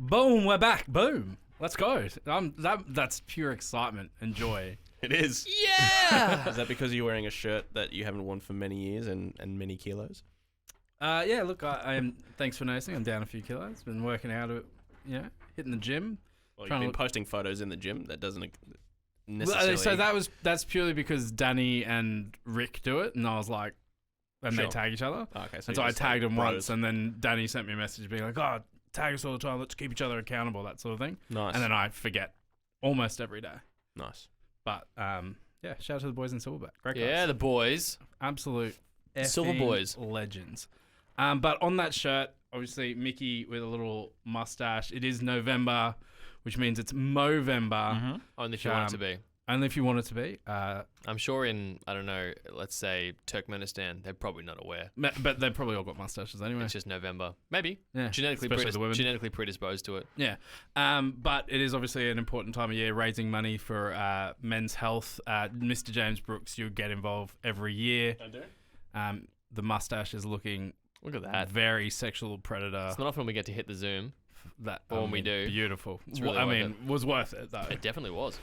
Boom, we're back. Boom. Let's go. That's pure excitement and joy. It is. Yeah. Is that because you're wearing a shirt that you haven't worn for many years and many kilos? Yeah, look, I am. Thanks for noticing. I'm down a few kilos. Been working out, hitting the gym. Well, you've been posting photos in the gym. That doesn't necessarily... So that's purely because Danny and Rick do it, and I was like, and they tag each other. Oh, okay, and so I tagged them once, and then Danny sent me a message being like, "Oh, tag us all the time. Let's keep each other accountable," that sort of thing. Nice. And then I forget almost every day. Nice. But yeah, shout out to the boys in Silverback. Great guys. Yeah, the boys. Absolute Silver effing boys. legends. But on that shirt, obviously Mickey with a little mustache. It is November, which means it's Movember. Mm-hmm. Only if you want it to be. Only if you want it to be. I'm sure in, I don't know, let's say Turkmenistan, they're probably not aware. But they've probably all got mustaches anyway. It's just November. Maybe. Yeah. Genetically predisposed to it. Yeah. But it is obviously an important time of year, raising money for men's health. Mr. James Brooks, you get involved every year. I do. The mustache is looking... Look at that. Very sexual predator. It's not often we get to hit the Zoom. When we do. Beautiful. It's really was worth it though. It definitely was.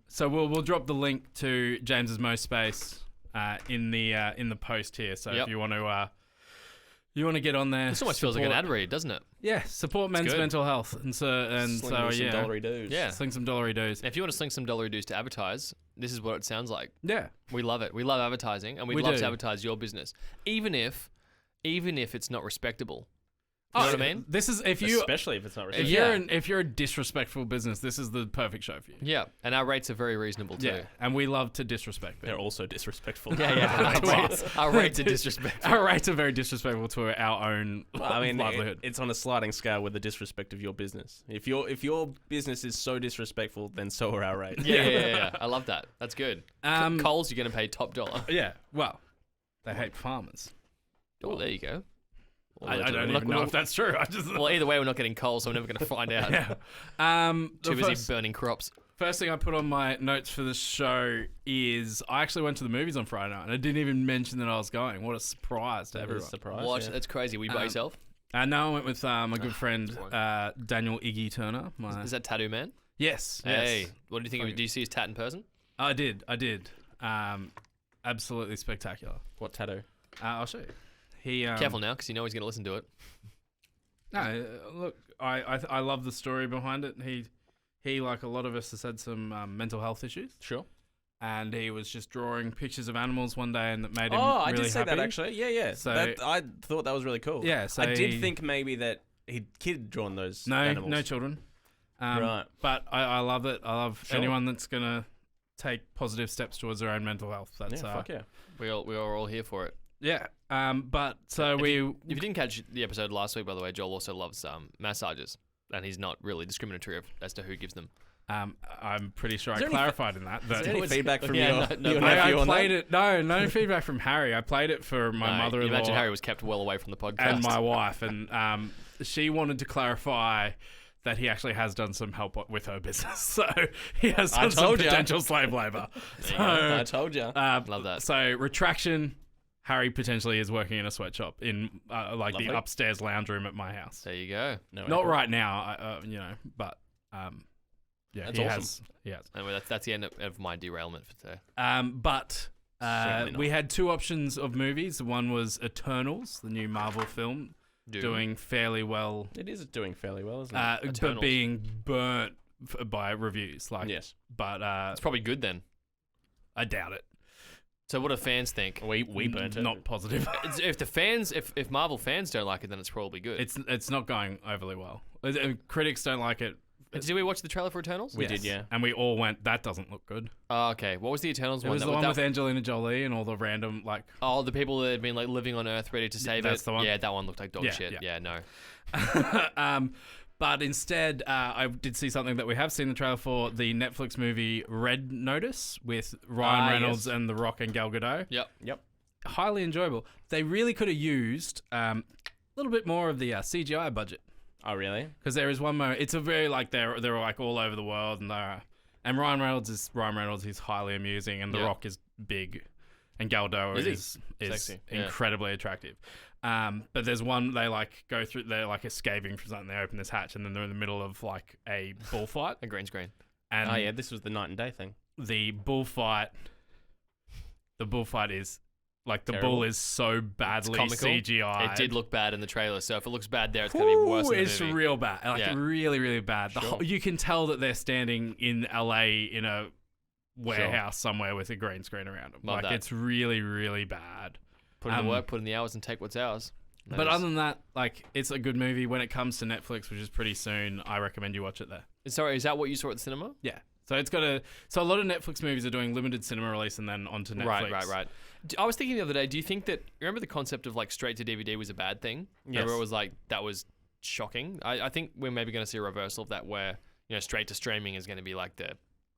So we'll drop the link to James's MoSpace in the post here. So if you want to get on there, This almost feels like an ad read, doesn't it? Yeah, support men's mental health and Sling some dollary dues. Yeah. Sling some dollary dues. And if you want to sling some dollary dues to advertise, this is what it sounds like. Yeah, we love it. We love advertising, and we love to advertise your business, even if it's not respectable. You know what I mean? This is especially if it's not respectable. If you're a disrespectful business, this is the perfect show for you. Yeah, and our rates are very reasonable too. Yeah, and we love to disrespect people. They're also disrespectful. Yeah. Our rates are disrespectful. Our rates are very disrespectful to our own livelihood. It's on a sliding scale with the disrespect of your business. If your business is so disrespectful, then so are our rates. Yeah. I love that. That's good. Coles, you're going to pay top dollar. Yeah. Well, they hate farmers. Oh, there you go. I don't even know if that's true. Well, either way, we're not getting coal, so I'm never going to find out. Yeah. Too busy burning crops. First thing I put on my notes for the show is I actually went to the movies on Friday night, and I didn't even mention that I was going. What a surprise to everyone. What? Yeah. That's crazy. Were you by yourself? No, I went with my good friend Daniel Iggy Turner. Is that Tattoo Man? Yes. Hey, what do you think of it? Did you see his tat in person? I did. Absolutely spectacular. What tattoo? I'll show you. Careful now, because you know he's going to listen to it. No, look, I love the story behind it. He like a lot of us has had some mental health issues. Sure. And he was just drawing pictures of animals one day, and that made him really happy. I did see that actually. Yeah. So I thought that was really cool. Yeah. So I did think maybe that he'd drawn those animals. No children. Right. But I love it. I love anyone that's gonna take positive steps towards their own mental health. That's fuck yeah. We are all here for it. Yeah. But so if you didn't catch the episode last week, by the way, Joel also loves massages, and he's not really discriminatory as to who gives them. I'm pretty sure I clarified in that. Is there any feedback from I played it. No feedback from Harry. I played it for my mother-in-law. You imagine Harry was kept well away from the podcast. And my wife, and she wanted to clarify that he actually has done some help with her business. So he has done some potential slave labor. I told you. Love that. So retraction. Harry potentially is working in a sweatshop in the upstairs lounge room at my house. There you go. Not right now, but yeah, that's awesome. He has. Anyway, that's the end of my derailment for today. But we had two options of movies. One was Eternals, the new Marvel film, doing fairly well. It is doing fairly well, isn't it? But being burnt by reviews. Yes. But it's probably good then. I doubt it. So what do fans think? We burnt it. Not positive. If Marvel fans don't like it, then it's probably good. It's not going overly well. Critics don't like it. Did we watch the trailer for Eternals? We did, yeah. And we all went, that doesn't look good. Oh, okay. What was the Eternals one? It was the one with Angelina Jolie and all the random, like... Oh, the people that had been, like, living on Earth ready to save it? That's the one? Yeah, that one looked like dog shit. Yeah, no. But instead, I did see something that we have seen the trailer for, the Netflix movie Red Notice with Ryan Reynolds and The Rock and Gal Gadot. Yep. Highly enjoyable. They really could have used a little bit more of the CGI budget. Oh, really? Because there is one moment. It's a very they're like all over the world, and Ryan Reynolds is He's highly amusing, and The Rock is big, and Gal Gadot is incredibly attractive. But there's one they like go through. They're like escaping from something. They open this hatch, and then they're in the middle of like a bullfight. A green screen. And this was the night and day thing. The bullfight is like the Terrible. bull is so badly CGI. It did look bad in the trailer, so if it looks bad there, it's going to be worse in the It's movie. real bad. Like really, really bad. Sure. You can tell that they're standing in LA in a warehouse somewhere with a green screen around them. Love that. It's really, really bad. Put in the work, put in the hours, and take what's ours. But other than that, like, it's a good movie. When it comes to Netflix, which is pretty soon, I recommend you watch it there. Sorry, is that what you saw at the cinema? Yeah. So a lot of Netflix movies are doing limited cinema release and then onto Netflix. Right. I was thinking the other day, do you think that, remember the concept of like straight to DVD was a bad thing? Yes. Remember it was like, that was shocking? I think we're maybe going to see a reversal of that where, straight to streaming is going to be like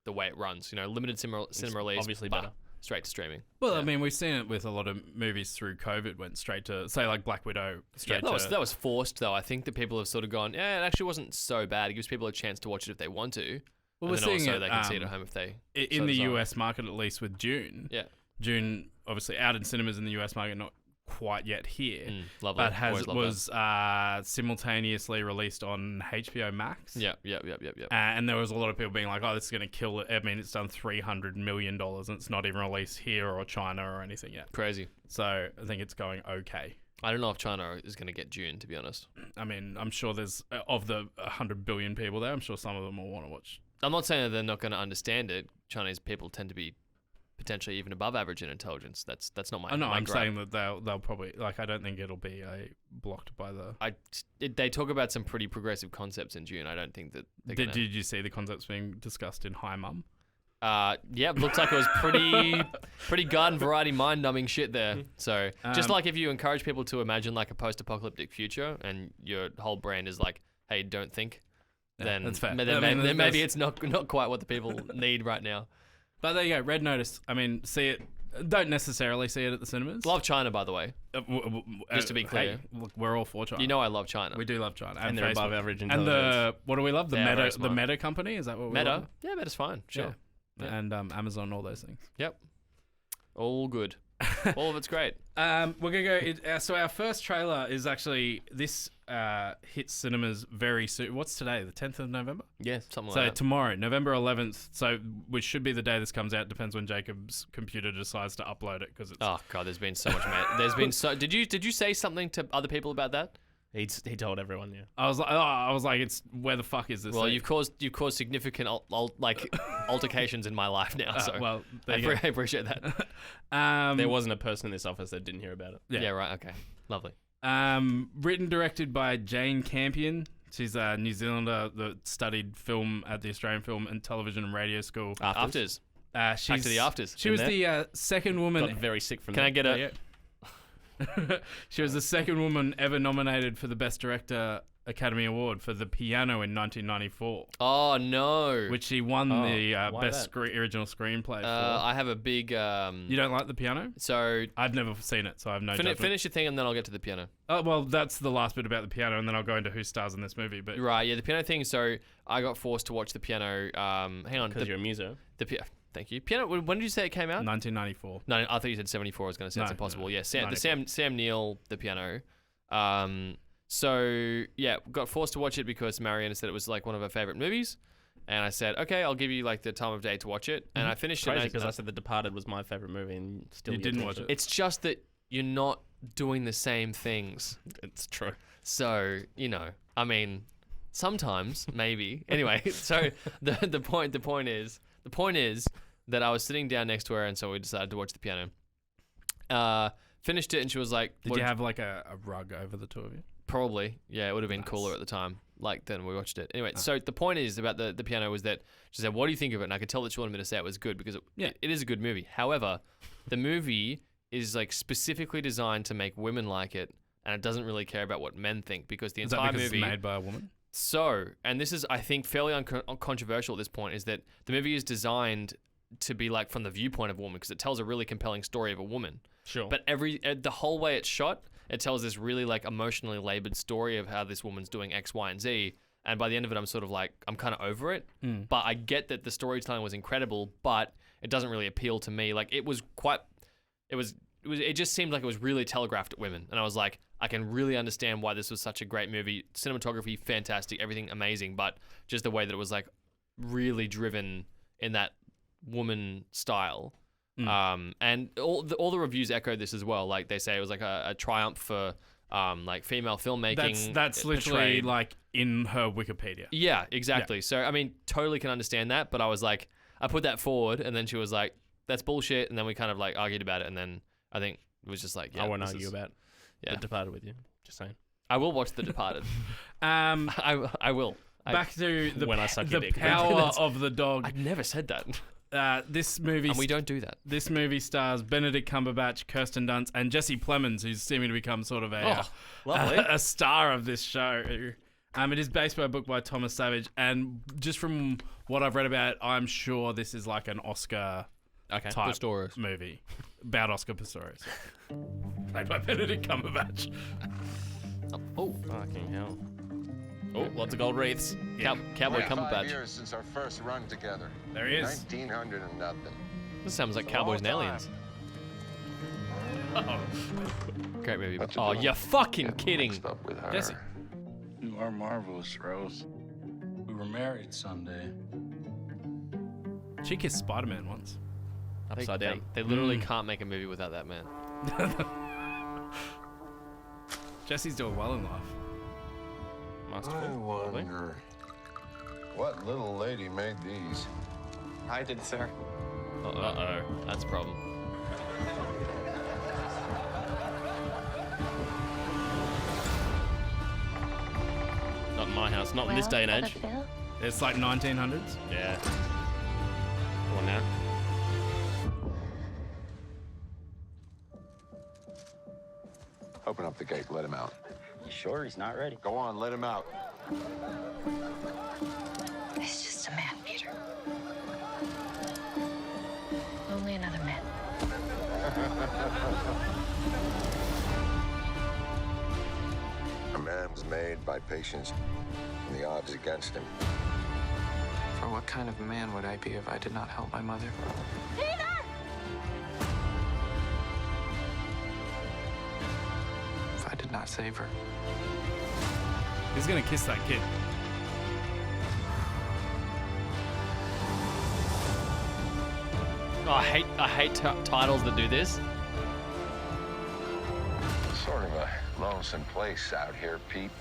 the way it runs. Limited cinema release, obviously better. Straight to streaming. Well, I mean, we've seen it with a lot of movies through COVID went straight to, say, like Black Widow. That was forced, though. I think that people have sort of gone, it actually wasn't so bad. It gives people a chance to watch it if they want to. Well, and we're then seeing also it, they can see it at home if they in the US market, at least with June. Yeah. June, obviously out in cinemas in the US market, not quite yet here. Lovely. But was simultaneously released on HBO Max. Yep. And there was a lot of people being like, "Oh, this is going to kill it." I mean, it's done $300 million, and it's not even released here or China or anything yet. Crazy. So I think it's going okay. I don't know if China is going to get June, to be honest. I mean, I'm sure there's of the 100 billion people there. I'm sure some of them will want to watch. I'm not saying that they're not going to understand it. Chinese people tend to be potentially even above average in intelligence. That's not my. Oh no, my I'm gripe. saying that they'll probably like. I don't think it'll be blocked by the. They talk about some pretty progressive concepts in June. I don't think that. Did you see the concepts being discussed in Hi Mum? Yeah, looks like it was pretty garden variety mind numbing shit there. So just like if you encourage people to imagine like a post-apocalyptic future, and your whole brand is like, hey, don't think. Yeah, then that's fair. Then maybe it's not quite what the people need right now. But there you go, Red Notice. I mean, see it. Don't necessarily see it at the cinemas. Love China, by the way. Just to be clear. Hey, look, we're all for China. You know I love China. We do love China. And they're above average And intelligence. what do we love? The Yeah, very Meta, smart. the Meta company? Is that what we Meta? love? Yeah, Meta's fine. Sure. Yeah. And Amazon, all those things. Yep. All good. All of it's great. We're going to go... so our first trailer is actually... This hits cinemas very soon. What's today? The 10th of November? Yes. Something So like that. tomorrow, November 11th. So which should be the day this comes out. Depends when Jacob's computer decides to upload it because it's... Oh god, there's been so much. There's been so. Did you say something to other people about that? He told everyone, yeah. I was like, it's where the fuck is this? Well, thing? you've caused significant altercations in my life now. So well, I there you go. appreciate that. There wasn't a person in this office that didn't hear about it. Yeah. Yeah. Right. Okay. Lovely. Written, directed by Jane Campion. She's a New Zealander that studied film at the Australian Film and Television and Radio School. Afters. She's, Back to the afters. She was the second woman. Got very sick from Can that. I get a? Yeah. She was the second woman ever nominated for the Best Director Academy Award for The Piano in 1994, Oh no. which she won the why Best that? Original Screenplay for. I have a big. You don't like The Piano? So I've never seen it, so I have no judgment. finish your thing and then I'll get to the piano. Oh, well, that's the last bit about The Piano, and then I'll go into who stars in this movie. But Right. Yeah. The piano thing. So I got forced to watch the piano. Hang on. Because you're a muso. Thank you. Piano. When did you say it came out? 1994. No, I thought you said 74. I was going to say it's No, impossible. no, Yeah, Sam 94. Sam Neill, the piano. So yeah, got forced to watch it because Mariana said it was like one of her favorite movies, and I said, okay, I'll give you like the time of day to watch it, and I finished Crazy it. because I said The Departed was my favorite movie and still You get to didn't watch it. It's just that you're not doing the same things. It's true. So I mean, sometimes maybe. Anyway, so the point is that I was sitting down next to her, and so we decided to watch the piano. Finished it, and she was like, Did you have like a rug over the two of you? Probably. Yeah, it would have been Nice. cooler at the time. Like, then we watched it. Anyway, so the point is about the piano was that she said, what do you think of it? And I could tell that she wanted me to say it was good because it is a good movie. However, the movie is like specifically designed to make women like it, and it doesn't really care about what men think because the Is that entire because movie... it's made by a woman? So, and this is, I think, fairly controversial at this point, is that the movie is designed to be like from the viewpoint of a woman because it tells a really compelling story of a woman. Sure. But the whole way it's shot, it tells this really like emotionally labored story of how this woman's doing X, Y, and Z. And by the end of it, I'm sort of like, I'm kind of over it. But I get that the storytelling was incredible, but it doesn't really appeal to me. Like it was it just seemed like it was really telegraphed at women, and I was like, I can really understand why this was such a great movie. Cinematography, fantastic, everything amazing, but just the way that it was like really driven in that woman style. And all the reviews echo this as well. Like they say it was like a triumph for like female filmmaking. That's literally like in her Wikipedia. Yeah, exactly. Yeah. So I mean, totally can understand that, but I was like, I put that forward, and then she was like, "That's bullshit," and then we kind of like argued about it, and then I think it was just like, yeah, I won't argue about The Departed with you. Just saying. I will watch The Departed. I will. Back to the when I suck your dick. Power of the dog. I never said that. This movie, and we don't do that. This movie stars Benedict Cumberbatch, Kirsten Dunst, and Jesse Plemons, who's seeming to become sort of a star of this show. It is based by a book by Thomas Savage, and just from what I've read about it, I'm sure this is like an Oscar type Pistorius movie about Oscar Pistorius, played by Benedict Cumberbatch. Oh, fucking hell! Oh, lots of gold wreaths. Yeah. Cowboy Cumberbatch. 5 years since our first run together. There he is. 1900 and nothing. This sounds like Cowboys and Aliens. Oh. Great movie. Oh, you're fucking kidding. Jesse. You are marvelous, Rose. We were married Sunday. She kissed Spider-Man once. Upside down. They literally can't make a movie without that man. Jesse's doing well in life. I wonder what little lady made these. I did, sir. Uh-oh. That's a problem. Not in my house. Not in this day and age. It's like 1900s. Yeah. Come on now. Open up the gate. Let him out. You sure he's not ready? Go on. Let him out. He's just a man, Peter. Only another man. A man's made by patience and the odds against him. For what kind of man would I be if I did not help my mother? Peter! If I did not save her? He's gonna kiss that kid. Oh, I hate titles that do this. Sort of a lonesome place out here, Pete.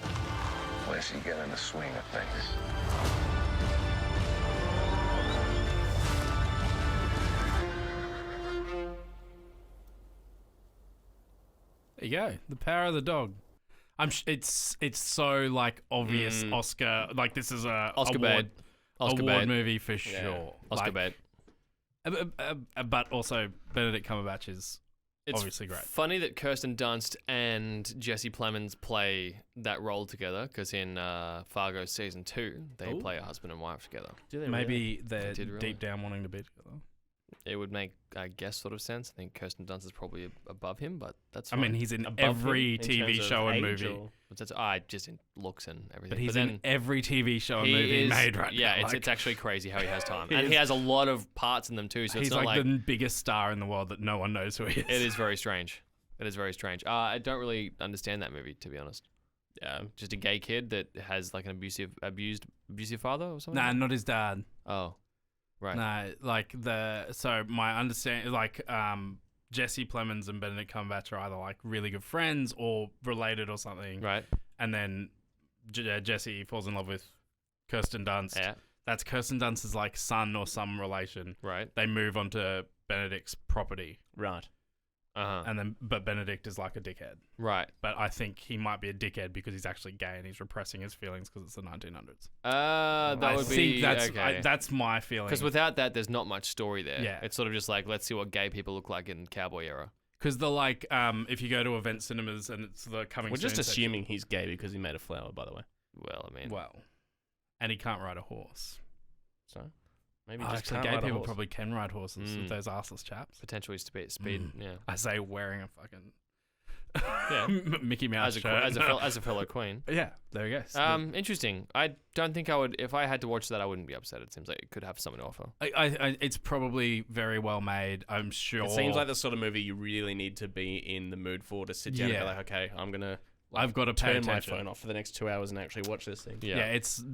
Unless you get in the swing of things. There you go. The Power of the Dog. It's so like obvious Oscar. Like this is a Oscar bait. Award movie for sure. Oscar bait. But also Benedict Cumberbatch is obviously great. Funny that Kirsten Dunst and Jesse Plemons play that role together, because in Fargo season 2 they play a husband and wife together. Do they Maybe they're They did really. deep down wanting to be together. It would make, I guess, sort of sense. I think Kirsten Dunst is probably above him, but that's I fine. mean, he's in Above every him in TV terms of show and age, movie. or- But that's just in looks and everything. But he's then, in every TV show and he movie is- made right yeah, now. it's actually crazy how he has time, He and he is- has a lot of parts in them too. So he's it's not like like the biggest star in the world that no one knows who he is. it is very strange. It is very strange. I don't really understand that movie, to be honest. Yeah. Just a gay kid that has like an abusive father or something. Nah, not his dad. Oh, right. No, like so my understanding, like Jesse Plemons and Benedict Cumberbatch are either like really good friends or related or something. Right. And then Jesse falls in love with Kirsten Dunst. Yeah. That's Kirsten Dunst's like son or some relation. Right. They move onto Benedict's property, Right. but Benedict is like a dickhead. Right. But I think he might be a dickhead because he's actually gay and he's repressing his feelings because it's the 1900s. That would be okay. That's my feeling. Because without that, there's not much story there. Yeah. It's sort of just like, let's see what gay people look like in cowboy era. Because the like, if you go to event cinemas and it's the coming We're soon just section- assuming he's gay because he made a flower, by the way. Well, I mean, Well, and he can't ride a horse. So maybe Oh, just actually, can't gay ride a people horse. probably can ride horses with those arseless chaps. potentially speed. Yeah. I say wearing a fucking Yeah. Mickey Mouse as shirt. a fellow queen. Yeah, there you go. Interesting. I don't think I would. If I had to watch that, I wouldn't be upset. It seems like it could have something to offer. It's probably very well made. I'm sure. It seems like the sort of movie you really need to be in the mood for to sit down and be like, okay, I'm gonna. I've got to pay turn my attention. phone off for the next 2 hours and actually watch this thing. Yeah, it's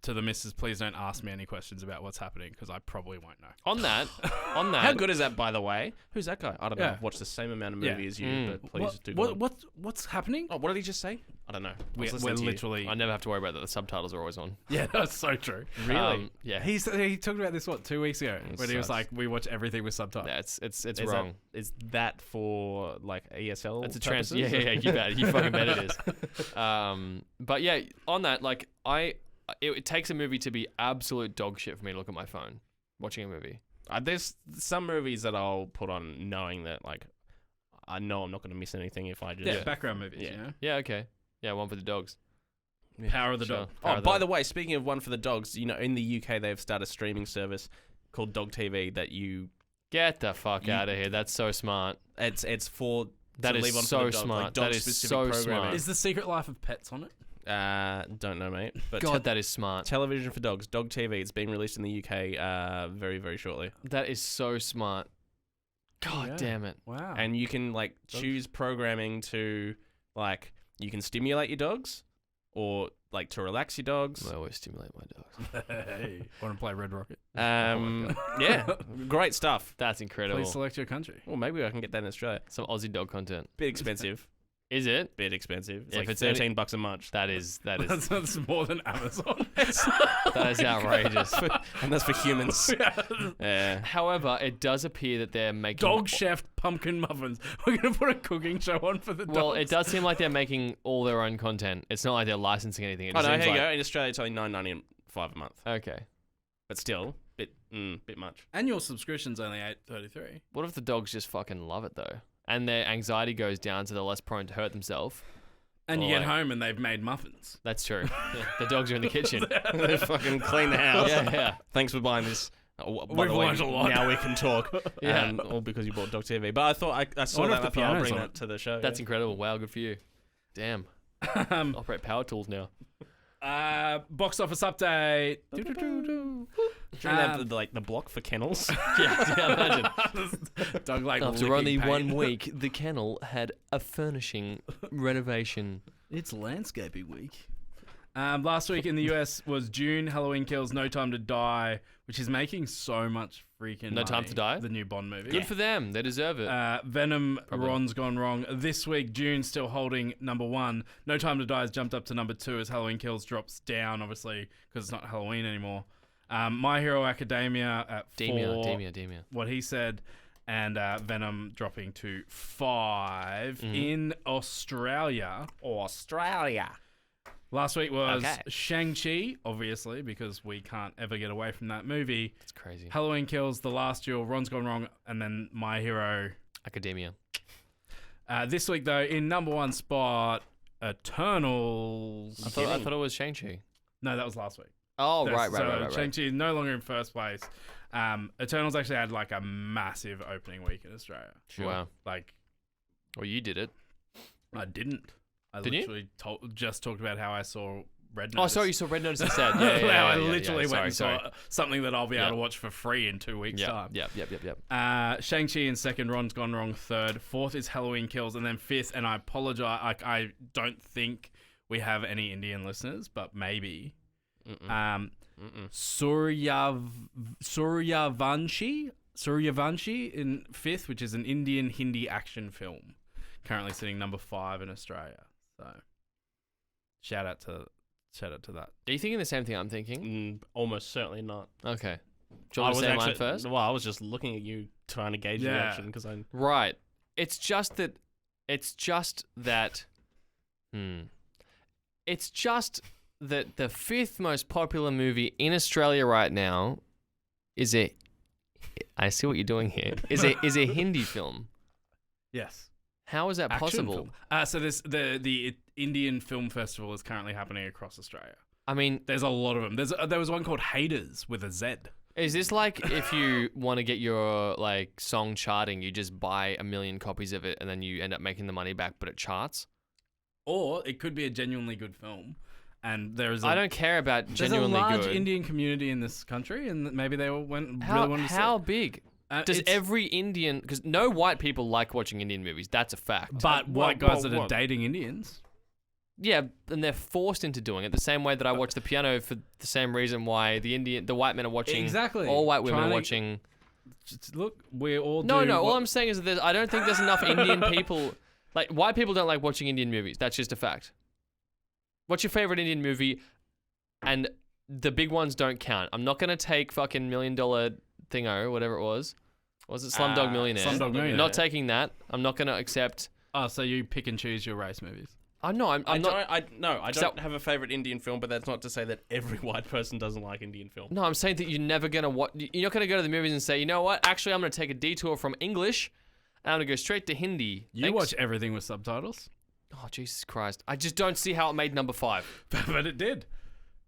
to the missus. Please don't ask me any questions about what's happening because I probably won't know. On that. How good is that, by the way? Who's that guy? I don't know. Yeah. I've watched the same amount of movie as you, but please do. What's happening? Oh, what did he just say? I don't know. We're literally. I never have to worry about that. The subtitles are always on. Yeah, that's so true. Really? Yeah. He talked about this 2 weeks ago when he was like, "We watch everything with subtitles." Yeah, it's wrong. Is that for like ESL? It's a purposes? Yeah. You bet. You fucking bet it is. But yeah, on that, like it takes a movie to be absolute dog shit for me to look at my phone watching a movie. There's some movies that I'll put on knowing that like I know I'm not going to miss anything if I just background movies. Yeah. You know? Yeah. Okay. Yeah. One for the dogs. Power of the Dog. Oh, by the way, speaking of one for the dogs, you know, in the UK they've started a streaming service called Dog TV that you Get the fuck out of here. That's so smart. it's for That to is leave on so for the dog, smart. like dog That is specific so programming. smart. Is The Secret Life of Pets on it? Don't know, mate. But God, that is smart. television for dogs, Dog TV. It's being released in the UK very, very shortly. That is so smart. God damn it. Wow. And you can like choose programming to like you can stimulate your dogs or like to relax your dogs. I always stimulate my dogs. Hey, want to play Red Rocket? Yeah, great stuff. That's incredible. Please select your country. Well, maybe I can get that in Australia. Some Aussie dog content. Bit expensive. Is it? Bit expensive. It's Yeah, like if it's $13 a month. That is That's more than Amazon. that is outrageous. And that's for humans. Yeah. However, it does appear that they're making Dog chef pumpkin muffins. We're gonna put a cooking show on for the dogs. Well, it does seem like they're making all their own content. It's not like they're licensing anything. It Oh just no, seems here you like- go. In Australia, it's only $9.95 a month, Okay. but still, bit much. Annual subscription's only $8.33. What if the dogs just fucking love it though, and their anxiety goes down, so they're less prone to hurt themselves? And you Or get like- home and they've made muffins. That's true. Yeah, the dogs are in the kitchen. They fucking clean the house. Yeah. Thanks for buying this. By We've the way, learned a lot. now we can talk. Yeah. All because you bought Dog TV. But I thought I saw wonder that. if the I thought I'll piano's bring on that it. to the show. That's incredible. Wow, good for you. Damn. Operate power tools now. Box office update. Should we have the block for kennels? Yeah, imagine. Dog like After licking only paint. 1 week, the kennel had a furnishing renovation. It's landscaping week. Last week in the US was June. Halloween Kills, No Time to Die, which is making so much freaking No Time money, to Die? the new Bond movie. Good for them. They deserve it. Venom, Probably. Ron's Gone Wrong. This week, June still holding number 1. No Time to Die has jumped up to number 2 as Halloween Kills drops down, obviously, because it's not Halloween anymore. My Hero Academia at 4. Demia. What he said. And Venom dropping to 5 in Australia. Last week was Shang-Chi, obviously, because we can't ever get away from that movie. It's crazy. Halloween Kills, The Last Duel, Ron's Gone Wrong, and then My Hero. Academia. This week, though, in number 1 spot, Eternals. I thought it was Shang-Chi. No, that was last week. Oh, That's- right. Shang-Chi is no longer in first place. Eternals actually had like a massive opening week in Australia. Wow. Like, Well, you did it. I didn't. I Didn't you? literally just talked about how I saw Red Oh, Notice. sorry, you saw Red Notice instead. Yeah, I literally went and sorry. saw something that I'll be able Yeah. to watch for free in 2 weeks' time. Yep. Shang-Chi in second, Ron's Gone Wrong third, fourth is Halloween Kills, and then fifth, and I apologize, I don't think we have any Indian listeners, but maybe. Suryavanshi in fifth, which is an Indian Hindi action film, currently sitting number 5 in Australia. So, shout out to that. Are you thinking the same thing I'm thinking? Almost certainly not. Okay. Do you want to say mine first? Well, I was just looking at you trying to gauge your Yeah. reaction because I. Right. It's just that. It's just that the 5th most popular movie in Australia right now is a. I see what you're doing here. Is a Hindi film. Yes. How is that Action possible? film. So this the Indian Film Festival is currently happening across Australia. I mean, There's a lot of them. There was one called Haters with a Z. Is this like if you want to get your like song charting, you just buy 1 million copies of it and then you end up making the money back, but it charts? Or it could be a genuinely good film, and I don't care about genuinely good. There's a large Indian community in this country, and maybe they all really wanted to see. How big? Does every Indian? Because no white people like watching Indian movies. That's a fact. But white guys that are dating Indians. Yeah, and they're forced into doing it the same way that I watch The Piano for the same reason why the white men are watching. Exactly. All white women are watching. Look, we all do. No. All I'm saying is that I don't think there's enough Indian people. Like, white people don't like watching Indian movies. That's just a fact. What's your favorite Indian movie? And the big ones don't count. I'm not going to take fucking $1 Million Thingo, whatever it was. Was it Slumdog Millionaire? Slumdog Millionaire. Not taking that. I'm not going to accept. Oh, so you pick and choose your race movies? No, I'm not. I don't have a favorite Indian film, but that's not to say that every white person doesn't like Indian film. No, I'm saying that you're never going to watch. You're not going to go to the movies and say, you know what? Actually, I'm going to take a detour from English. And I'm going to go straight to Hindi. You watch everything with subtitles? Oh, Jesus Christ. I just don't see how it made number 5. But it did.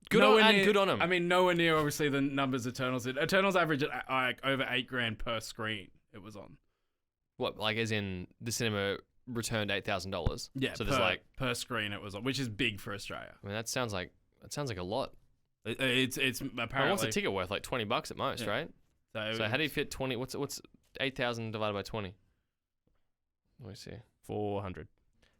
Good on him. I mean, nowhere near, obviously, the numbers Eternals did. Eternals averaged like over $8,000 per screen it was on. What, like as in the cinema returned $8,000? Yeah, so there's like per screen it was on, which is big for Australia. I mean, that sounds like a lot. It's apparently... What's a ticket worth? Like $20 at most, right? So how do you fit 20? What's 8,000 divided by 20? Let me see. 400.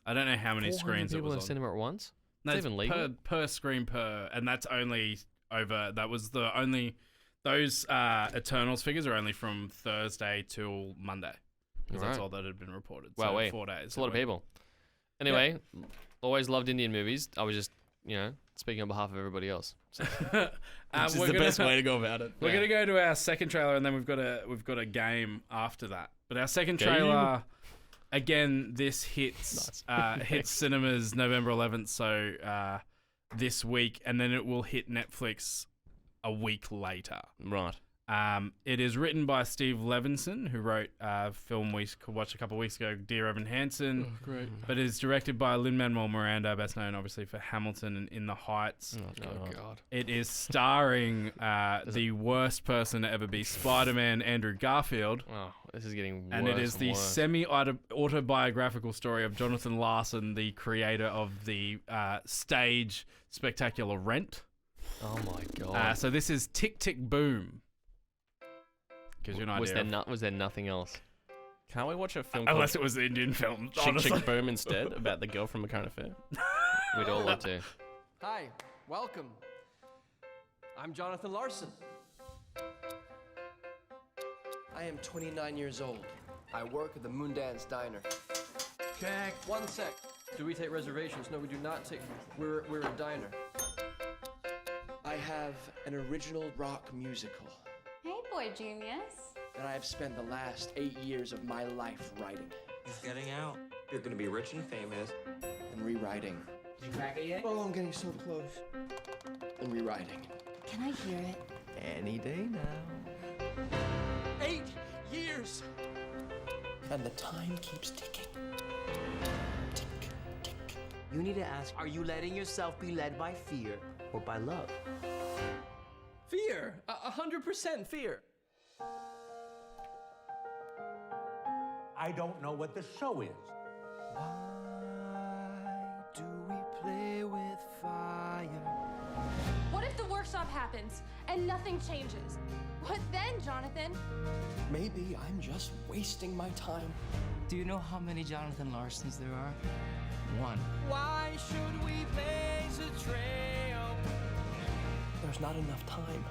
I don't know how many screens it was on. People in cinema at once? No, it's even legal? Per screen and that's only over, that was the only, those Eternals figures are only from Thursday till Monday. Because that's all that had been reported. Wow, so wait. 4 days. It's a lot of people. Anyway, always loved Indian movies. I was just, speaking on behalf of everybody else. So. Which is the best way to go about it. We're gonna go to our second trailer, and then we've got a game after that. But our second trailer, again, this hits hits cinemas November 11th, so this week, and then it will hit Netflix a week later. Right. It is written by Steve Levinson, who wrote a film we watched a couple of weeks ago, Dear Evan Hansen. Oh, great. But is directed by Lin-Manuel Miranda, best known obviously for Hamilton and In the Heights. Oh God. It is starring the worst person to ever be Spider-Man, Andrew Garfield. Oh, this is getting worse. And it is the semi-autobiographical story of Jonathan Larson, the creator of the stage spectacular Rent. Oh my God. So this is Tick Tick Boom. Was there nothing else? Can't we watch a film unless it was an Indian film? Chick Chick Boom instead, about the girl from A Current Affair? We'd all love to. Hi, welcome. I'm Jonathan Larson. I am 29 years old. I work at the Moondance Diner. Check. 1 sec. Do we take reservations? No, we do not take. We're a diner. I have an original rock musical. Hey, boy genius. That I have spent the last 8 years of my life writing. It's getting out. You're gonna be rich and famous. And rewriting. Did you crack it yet? Oh, I'm getting so close. And rewriting. Can I hear it? Any day now. 8 years! And the time keeps ticking. Tick, tick. You need to ask, are you letting yourself be led by fear or by love? Fear! 100% fear. I don't know what the show is. Why do we play with fire? What if the workshop happens and nothing changes? What then, Jonathan? Maybe I'm just wasting my time. Do you know how many Jonathan Larsons there are? 1. Why should we blaze a trail? There's not enough time.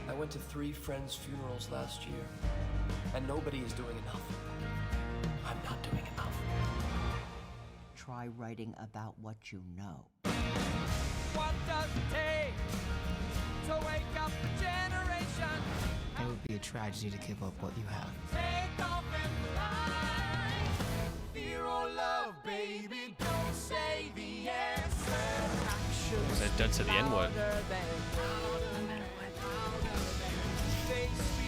I went to 3 friends' funerals last year, and nobody is doing enough. I'm not doing enough. Try writing about what you know. What does it take to wake up the generation? It would be a tragedy to give up what you have. Take off and fly. Fear or love, baby, don't say the answer. Was that dead to the N-word?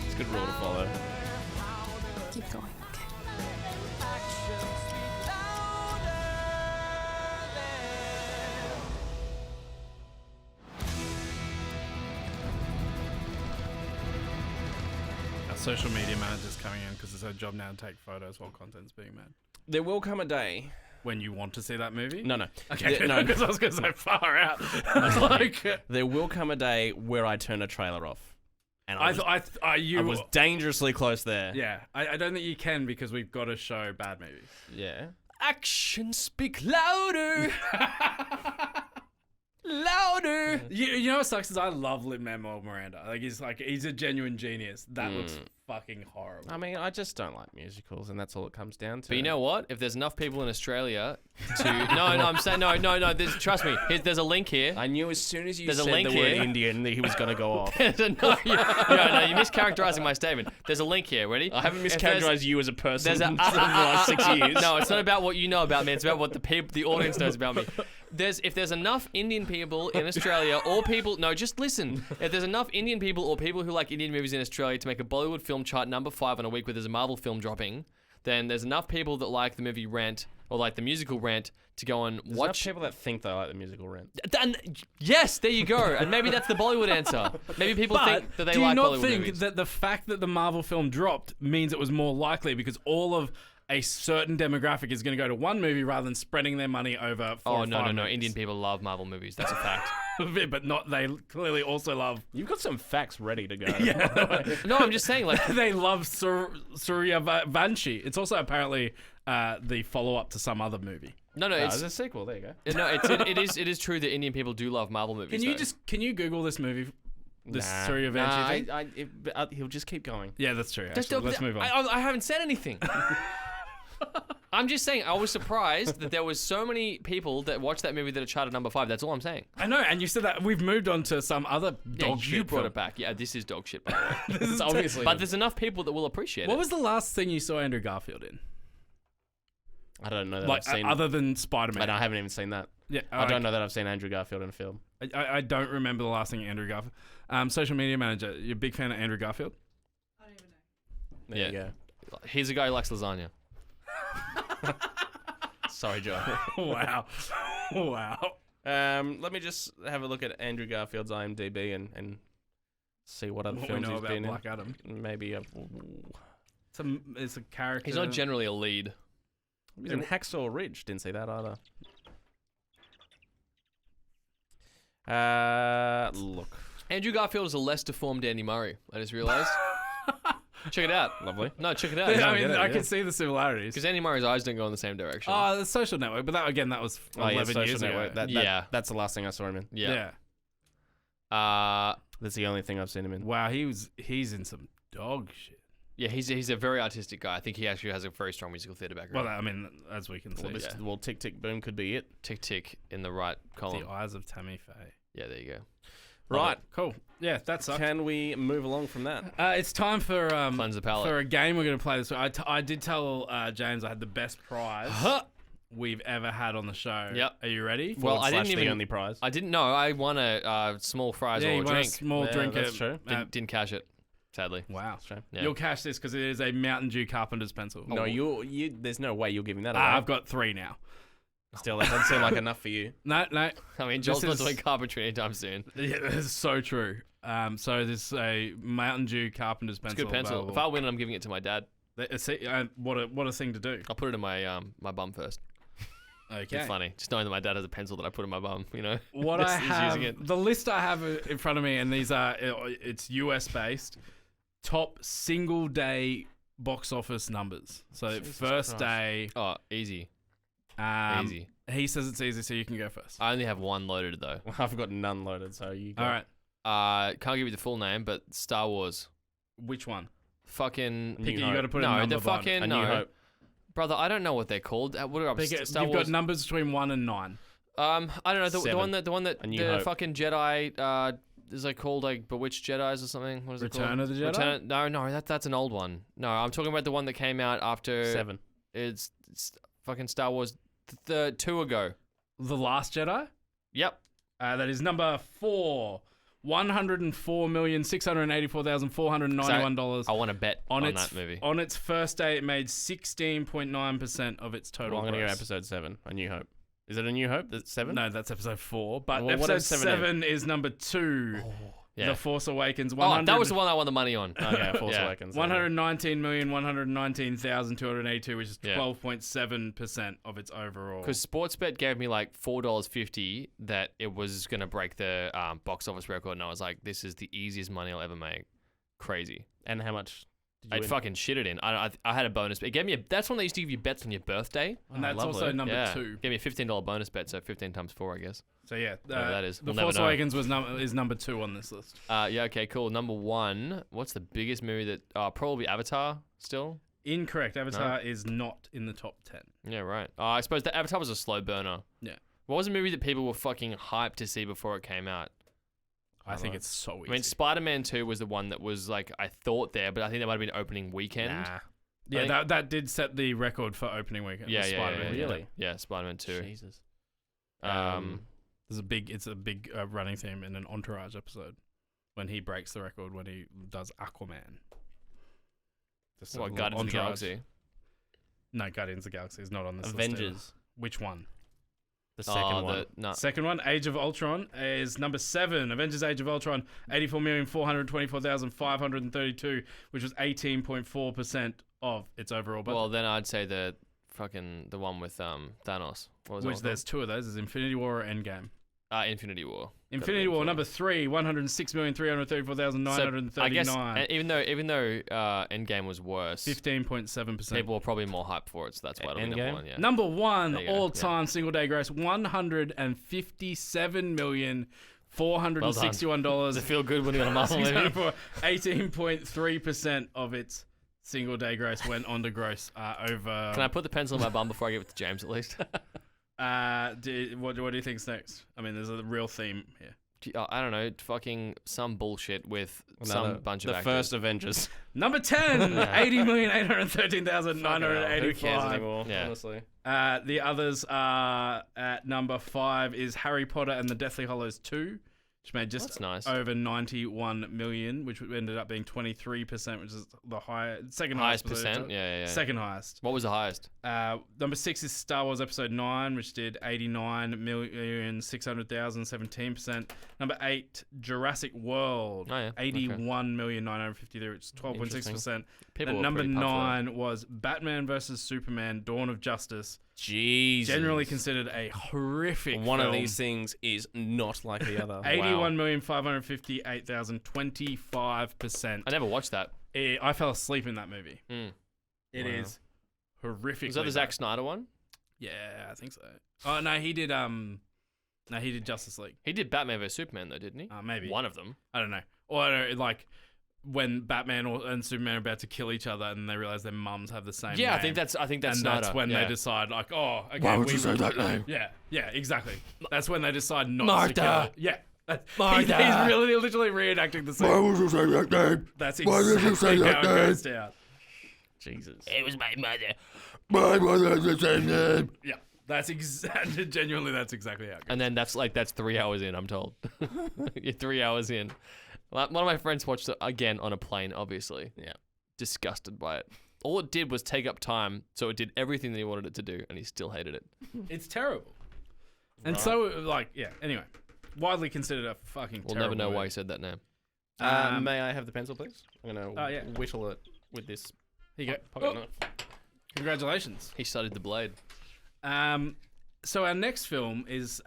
It's a good rule to follow. Keep going, okay? social media manager's coming in because it's her job now to take photos while content's being made. There will come a day. When you want to see that movie? No. Okay, no, because I was going to say far out. There will come a day where I turn a trailer off. And I was dangerously close there. Yeah, I don't think you can because we've got to show bad movies. Yeah. Actions speak louder. Louder. You know what sucks is I love Lin-Manuel Miranda. He's a genuine genius. That looks fucking horrible. I mean, I just don't like musicals, and that's all it comes down to. But you know what? If there's enough people in Australia to I'm saying no. Trust me. There's a link here. I knew as soon as you There's said a link the word here. Indian that he was going to go off. No, you're mischaracterizing my statement. There's a link here. Ready? I haven't mischaracterized you as a person for the last 6 years. No, it's not about what you know about me. It's about what the audience knows about me. If there's enough Indian people in Australia or people... No, just listen. If there's enough Indian people or people who like Indian movies in Australia to make a Bollywood film chart number 5 on a week where there's a Marvel film dropping, then there's enough people that like the movie Rent or like the musical Rent to go and There's watch... people that think they like the musical Rent. Yes, there you go. And maybe that's the Bollywood answer. Maybe people think that they like Bollywood movies. Do you not think that the fact that the Marvel film dropped means it was more likely because all of a certain demographic is going to go to one movie rather than spreading their money over 4 or 5 no. movies? Indian people love Marvel movies. That's a fact. But they clearly also love... You've got some facts ready to go. Yeah. No, I'm just saying, like... They love Surya Vanshi. It's also apparently the follow-up to some other movie. No, it's a sequel. There you go. No, it is true that Indian people do love Marvel movies. Can you Google this movie? This Nah. Surya Vanshi thing? He'll just keep going. Yeah, that's true. Actually. Let's move on. I haven't said anything. I'm just saying, I was surprised that there was so many people that watched that movie that are charted number 5. That's all I'm saying. I know, and you said that we've moved on to some other dog shit. You brought film. it back. Yeah, this is dog shit, by the way. This is obviously. But there's enough people that will appreciate it. What was the last thing you saw Andrew Garfield in? I don't know that I've seen... Other than Spider-Man. I haven't even seen that. Yeah, I don't know that I've seen Andrew Garfield in a film. I don't remember the last thing Andrew Garfield... social media manager, you're a big fan of Andrew Garfield? I don't even know. There you go. He's a guy who likes lasagna. Sorry, John. Wow. Let me just have a look at Andrew Garfield's IMDb and see what other films he's been Black Adam. in. Maybe it's a character. He's not generally a lead. He's in Hacksaw Ridge. Didn't see that either. Look. Andrew Garfield is a less deformed Andy Murray. I just realised. Check it out. Lovely. No, check it out. I can see the similarities. Because Andy Murray's eyes don't go in the same direction. Oh, the Social Network, but that was 11 years ago. That's the last thing I saw him in. Yeah. That's the only thing I've seen him in. Wow, he's in some dog shit. Yeah, he's a very artistic guy. I think he actually has a very strong musical theatre background. Well, I mean, as we can see. Well, Tick Tick Boom could be it. Tick Tick in the right column. The Eyes of Tammy Faye. Yeah, there you go. Right, cool. Yeah, that sucks. Can we move along from that? It's time for Cleanse the palate. for a game we're going to play this week. I did tell James I had the best prize we've ever had on the show. Yep. Are you ready? Well, I didn't even the only prize. I didn't know. I won a small fries or a you won drink. a small drink. That's true. Didn't cash it, sadly. Wow. Yeah. You'll cash this because it is a Mountain Dew Carpenter's pencil. No, you. There's no way you're giving that away. I've got 3 now. Still, that doesn't seem like enough for you. No. I mean, Joel's not doing carpentry anytime soon. Yeah, that's so true. So this is a Mountain Dew Carpenter's pencil. It's a good pencil. Available. If I win, I'm giving it to my dad. What a thing to do. I'll put it in my bum first. Okay. It's funny, just knowing that my dad has a pencil that I put in my bum. You know. What I have, the list I have in front of me, and these are it's US based, top single day box office numbers. So Jesus first Christ. day. Oh, easy. Easy. He says it's easy, so you can go first. I only have one loaded though. Well, I've got none loaded, so you go. All right. Can't give you the full name, but Star Wars. Which one? Fucking. Pick it. You got to put a no, number. the fucking A New Hope. Brother, I don't know what they're called. What are Pick it. Star You've Wars? got numbers between 1 and 9. I don't know the one that A New the Hope. fucking Jedi is like called like Bewitched Jedis or something. What is Return it called? of the Jedi? No, that's an old one. No, I'm talking about the one that came out after 7. It's fucking Star Wars. The 2 ago. The Last Jedi. Yep. That is number 4. $104,684,491. I want to bet on that movie. On its first day, it made 16.9% of its total. Well, I'm going to go gross. episode 7, A New Hope. Is it A New Hope? That's 7? No, that's episode 4. But Well, what episode is 7 7 is number 2. Yeah. The Force Awakens. That was the one I won the money on. Okay, Force Awakens. 119,119,282, which is 12.7% of its overall. Because Sportsbet gave me like $4.50 that it was going to break the box office record, and I was like, this is the easiest money I'll ever make. Crazy. And how much did you I'd win? fucking shit it in. I had a bonus. It gave me that's when they used to give you bets on your birthday. And that's also number 2. Gave me a $15 bonus bet, so 15 times 4, I guess. So yeah, whatever that is. The Force Awakens is number 2 on this list. Yeah, okay, cool. Number 1, what's the biggest movie that... probably Avatar still? Incorrect. Avatar is not in the top 10. Yeah, right. I suppose the Avatar was a slow burner. Yeah. What was a movie that people were fucking hyped to see before it came out? I think it's so easy. I mean, Spider-Man 2 was the one that was like, I thought there, but I think that might have been opening weekend. Nah. Yeah, that did set the record for opening weekend. Yeah, Spider-Man. Really? Yeah, Spider-Man 2. Jesus. It's a big running theme in an Entourage episode when he breaks the record when he does Aquaman. What, Guardians of the Galaxy? No, Guardians of the Galaxy is not on this list. Avengers. Which one? The second one. Second one, Age of Ultron, is number 7. Avengers Age of Ultron, 84,424,532, which was 18.4% of its overall budget. Well, then I'd say the one with Thanos. What was which there's 2 of those, is Infinity War or Endgame. Infinity War. Infinity War, number 3, 106,334,939. I guess even though Endgame was worse, 15.7%. people were probably more hyped for it, so that's why it'll be number 1. Yeah. Number 1 all-time single-day gross, $157,461. Does it feel good when you're on a muscle movie? 18.3% of its single-day gross went on to gross over. Can I put the pencil in my bum before I give it to James at least? What do you think's next? I mean, there's a real theme here. I don't know, fucking some bullshit with some bunch of actors. The first Avengers. Number 10, 80,813,985. Who cares anymore, honestly? The others are at number 5 is Harry Potter and the Deathly Hallows 2, which made just over 91 million, which ended up being 23%, which is the second highest percent. Yeah. Second highest. What was the highest? Number 6 is Star Wars Episode 9, which did 89,600,000, 17%. Number 8, Jurassic World, 81,953,000, which is 12.6%. And number 9 was Batman vs Superman: Dawn of Justice. Jesus. Generally considered a horrific One film. of these things is not like the other. 81,558,000, 25%. I never watched that. I fell asleep in that movie. It is horrific. Was that the Zack Snyder one? Yeah, I think so. Oh no, he did. He did Justice League. He did Batman vs Superman though, didn't he? Maybe one of them. I don't know. Or like when Batman and Superman are about to kill each other and they realize their mums have the same name. I think that's and Snyder. that's when they decide like, oh, okay, why would you say that name? Yeah, exactly. That's when they decide not Martha. to kill. Yeah. He's really literally reenacting the scene. Why would you say that name? That's exactly how it goes down. Jesus. It was my mother. My mother has the same name. Yeah. That's genuinely that's exactly how it goes. And then that's 3 hours in, I'm told. You're 3 hours in. One of my friends watched it again on a plane, obviously. Yeah. Disgusted by it. All it did was take up time, so it did everything that he wanted it to do, and he still hated it. It's terrible. And so, anyway. Widely considered a fucking We'll terrible never know movie. why he said that name. May I have the pencil, please? I'm going to whittle it with this. Here you go. Pocket knife. Congratulations. He studied the blade. So our next film is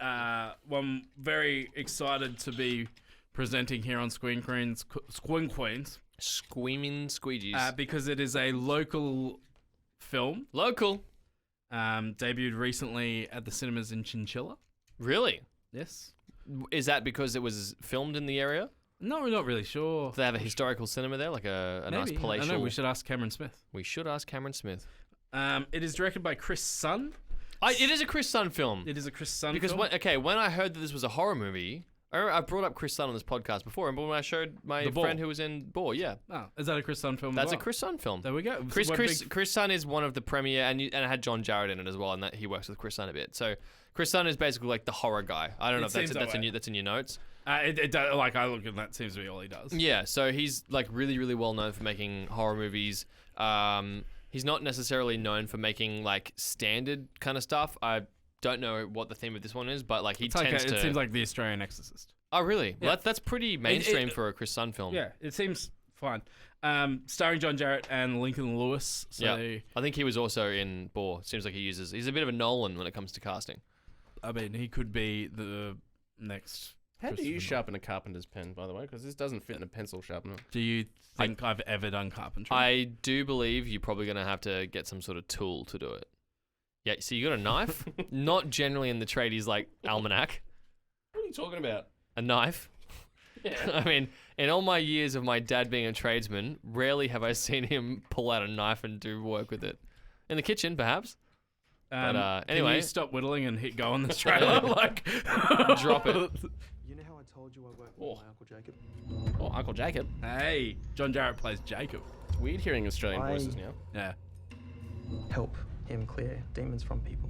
one very excited to be presenting here on Squeam Queens. Squeaming squeegees. Because it is a local film. Local? Debuted recently at the cinemas in Chinchilla. Really? Yes. Is that because it was filmed in the area? No, we're not really sure. Do they have a historical cinema there, like a nice palatial? I don't know. We should ask Cameron Smith. We should ask Cameron Smith. It is directed by Chris Sun. It is a Chris Sun film. It is a Chris Sun because film. When I heard that this was a horror movie, I brought up Chris Sun on this podcast before, and when I showed my friend who was in Boar, Oh, is that a Chris Sun film? That's a Chris Sun film. There we go. Chris Sun is one of the premier, and it had John Jarratt in it as well, and that he works with Chris Sun a bit. So Chris Sun is basically like the horror guy. I don't know if that's in your notes. It does, like I look and that seems to be all he does. Yeah, so he's like really, really well known for making horror movies. He's not necessarily known for making like standard kind of stuff. I don't know what the theme of this one is, but like it seems like The Australian Exorcist. Oh, really? Yeah. Well, that's pretty mainstream for a Chris Sun film. Yeah, it seems fine. Starring John Jarratt and Lincoln Lewis. So yeah. I think he was also in Boar. Seems like he's a bit of a Nolan when it comes to casting. I mean, he could be the next. How do you sharpen a carpenter's pen, by the way? Because this doesn't fit in a pencil sharpener. Do you think I've ever done carpentry? I do believe you're probably going to have to get some sort of tool to do it. Yeah, so you got a knife? Not generally in the tradies like almanac. What are you talking about? A knife? Yeah. I mean, in all my years of my dad being a tradesman, rarely have I seen him pull out a knife and do work with it. In the kitchen, perhaps. But anyway. Can you stop whittling and hit go on this trailer? Drop it. You know how I told you I work with my Uncle Jacob? Oh, Uncle Jacob. Hey, John Jarratt plays Jacob. It's weird hearing Australian voices now. Yeah. Help him clear demons from people.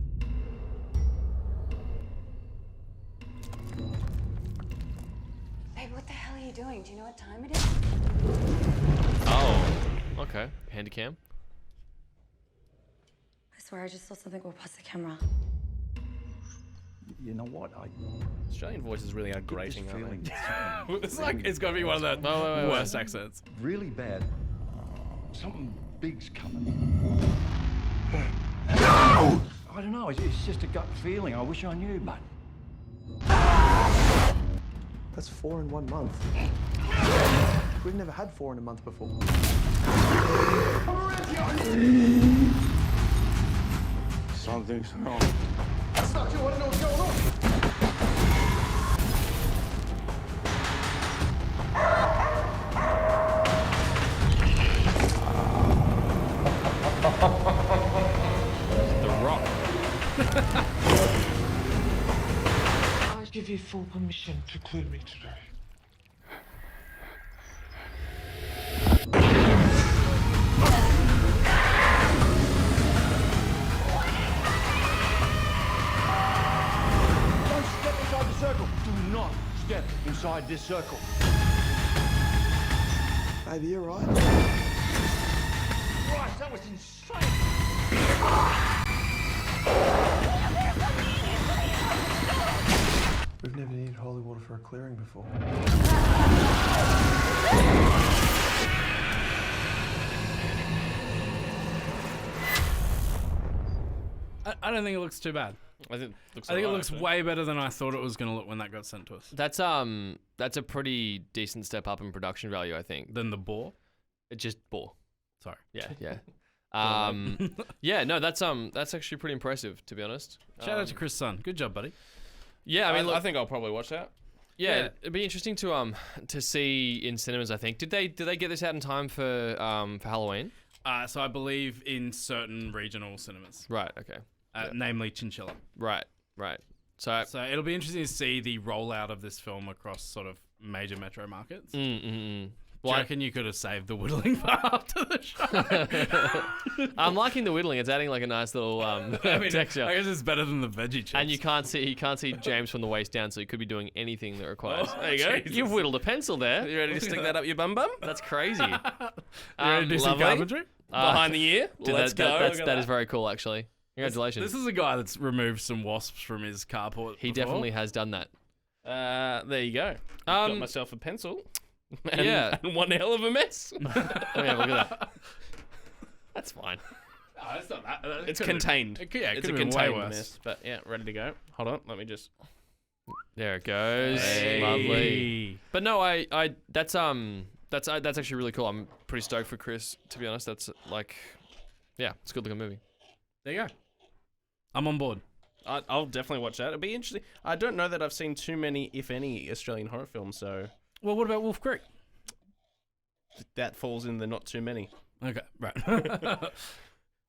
Babe, what the hell are you doing? Do you know what time it is? Oh, okay. Handycam. I swear I just saw something go past the camera. You know what? Australian voices really are grating, aren't they? It's like it's got to be one of the worst accents. Really bad. Something big's coming. I don't know. It's just a gut feeling. I wish I knew, but. That's 4 in 1 month. We've never had 4 in a month before. Something's wrong. That's not you. I don't know what's going on. The Rock. I give you full permission to clear me today. Don't step inside the circle. Do not step inside this circle. Baby, you're right. Christ, that was insane. We've never needed holy water for a clearing before. I don't think it looks too bad. I think it looks way better than I thought it was going to look when that got sent to us. That's a pretty decent step up in production value, I think. Than the Boar? It just Boar. Sorry. Yeah. Yeah, no, that's actually pretty impressive, to be honest. Shout out to Chris Sun. Good job, buddy. Yeah, I mean, look, I think I'll probably watch that. Yeah, it'd be interesting to see in cinemas. I think did they get this out in time for Halloween? So I believe in certain regional cinemas. Right. Okay. Namely Chinchilla. Right. So it'll be interesting to see the rollout of this film across sort of major metro markets. Do you reckon you could have saved the whittling for after the show? I'm liking the whittling. It's adding like a nice little texture. I guess it's better than the veggie chips. And you can't see James from the waist down, so he could be doing anything that requires. There you go. You've whittled a pencil there. You ready to stick that up your bum bum? That's crazy. You ready to do some carpentry? Behind the ear. Dude, Let's go. That is very cool, actually. Congratulations. This is a guy that's removed some wasps from his carport. He definitely has done that. There you go. Got myself a pencil. And one hell of a mess. Look at that. That's fine. No, it's not that. It's contained. It's a contained mess. But yeah, ready to go. Hold on, let me just. There it goes. Hey. Lovely. But no, that's actually really cool. I'm pretty stoked for Chris, to be honest. That's like, yeah, it's a good looking movie. There you go. I'm on board. I'll definitely watch that. It'll be interesting. I don't know that I've seen too many, if any, Australian horror films, so. Well, what about Wolf Creek? That falls in the not too many. Okay, right.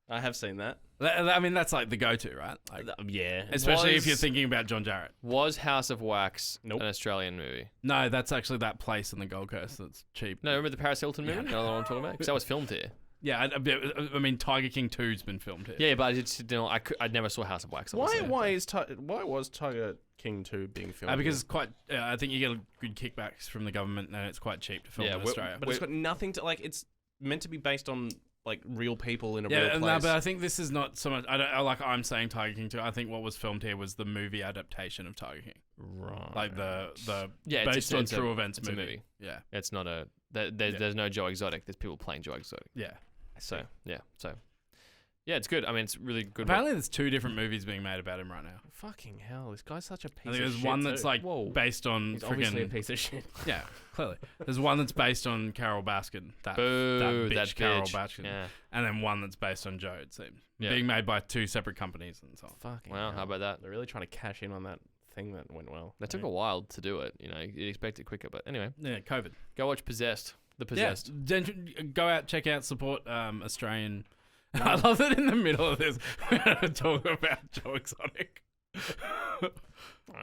I have seen that. I mean, that's like the go-to, right? Like, yeah. Especially if you're thinking about John Jarratt. Was House of Wax an Australian movie? No, that's actually that place in the Gold Coast that's cheap. No, remember the Paris Hilton movie? You know what I'm talking about? Because that was filmed here. Yeah, I mean, Tiger King 2's been filmed here. Yeah, but I never saw House of Wax. Why was Tiger King 2 being filmed? Because it's quite. I think you get good kickbacks from the government, and it's quite cheap to film in Australia. But it's got nothing to like. It's meant to be based on like real people in a Yeah, real no, place. but I think this is not so much. I'm saying Tiger King too. I think what was filmed here was the movie adaptation of Tiger King, right? like the it's based on true events it's movie. a movie. Yeah, it's not a. There's no Joe Exotic. There's people playing Joe Exotic. yeah. So yeah, it's good. I mean, it's really good. Apparently, there's 2 different movies being made about him right now. Fucking hell, this guy's such a piece I of think shit. there's one that's like Whoa. based on He's obviously a friggin' piece of shit. Yeah, clearly. There's one that's based on Carol Baskin. Boo, that bitch, Carol bitch. Baskin. Yeah. And then one that's based on Joe, it seems. Yeah. Being made by 2 separate companies and so on. Fucking Wow, hell. how about that? They're really trying to cash in on that thing that went well. That took a while to do it. You know, you'd expect it quicker, but anyway. Yeah, COVID. Go watch Possessed. The Possessed. Yeah, go out, check out, support Australian. I love that in the middle of this, we're going to talk about Joe Exotic.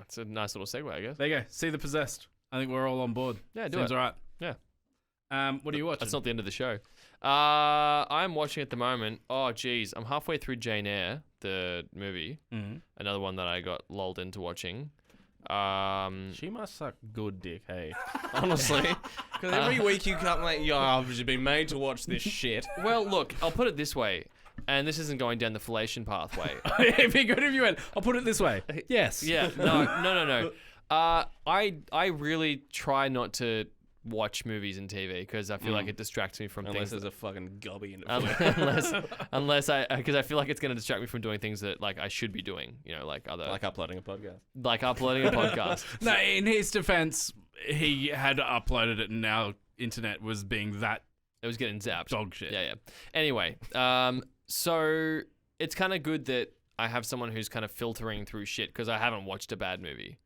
It's a nice little segue, I guess. There you go. See The Possessed. I think we're all on board. Yeah, do Seems it. all right. Yeah. What are you watching? That's not the end of the show. I'm watching at the moment. Oh, geez. I'm halfway through Jane Eyre, the movie. Mm-hmm. Another one that I got lulled into watching. She must suck good dick, hey. Honestly. Because every week you come like, yo, I've just been made to watch this shit. Well, look, I'll put it this way. And this isn't going down the fellation pathway. It'd be good if you went, I'll put it this way. Yes. Yeah, no. I really try not to watch movies and TV because I feel like it distracts me from Unless things. there's a fucking gobby in it. Unless because I feel like it's going to distract me from doing things that like I should be doing. You know, like other Like uploading a podcast. like uploading a podcast. No, in his defense, he had uploaded it and now internet was being that It was getting zapped. dog shit. Yeah. Anyway, so it's kind of good that I have someone who's kind of filtering through shit because I haven't watched a bad movie.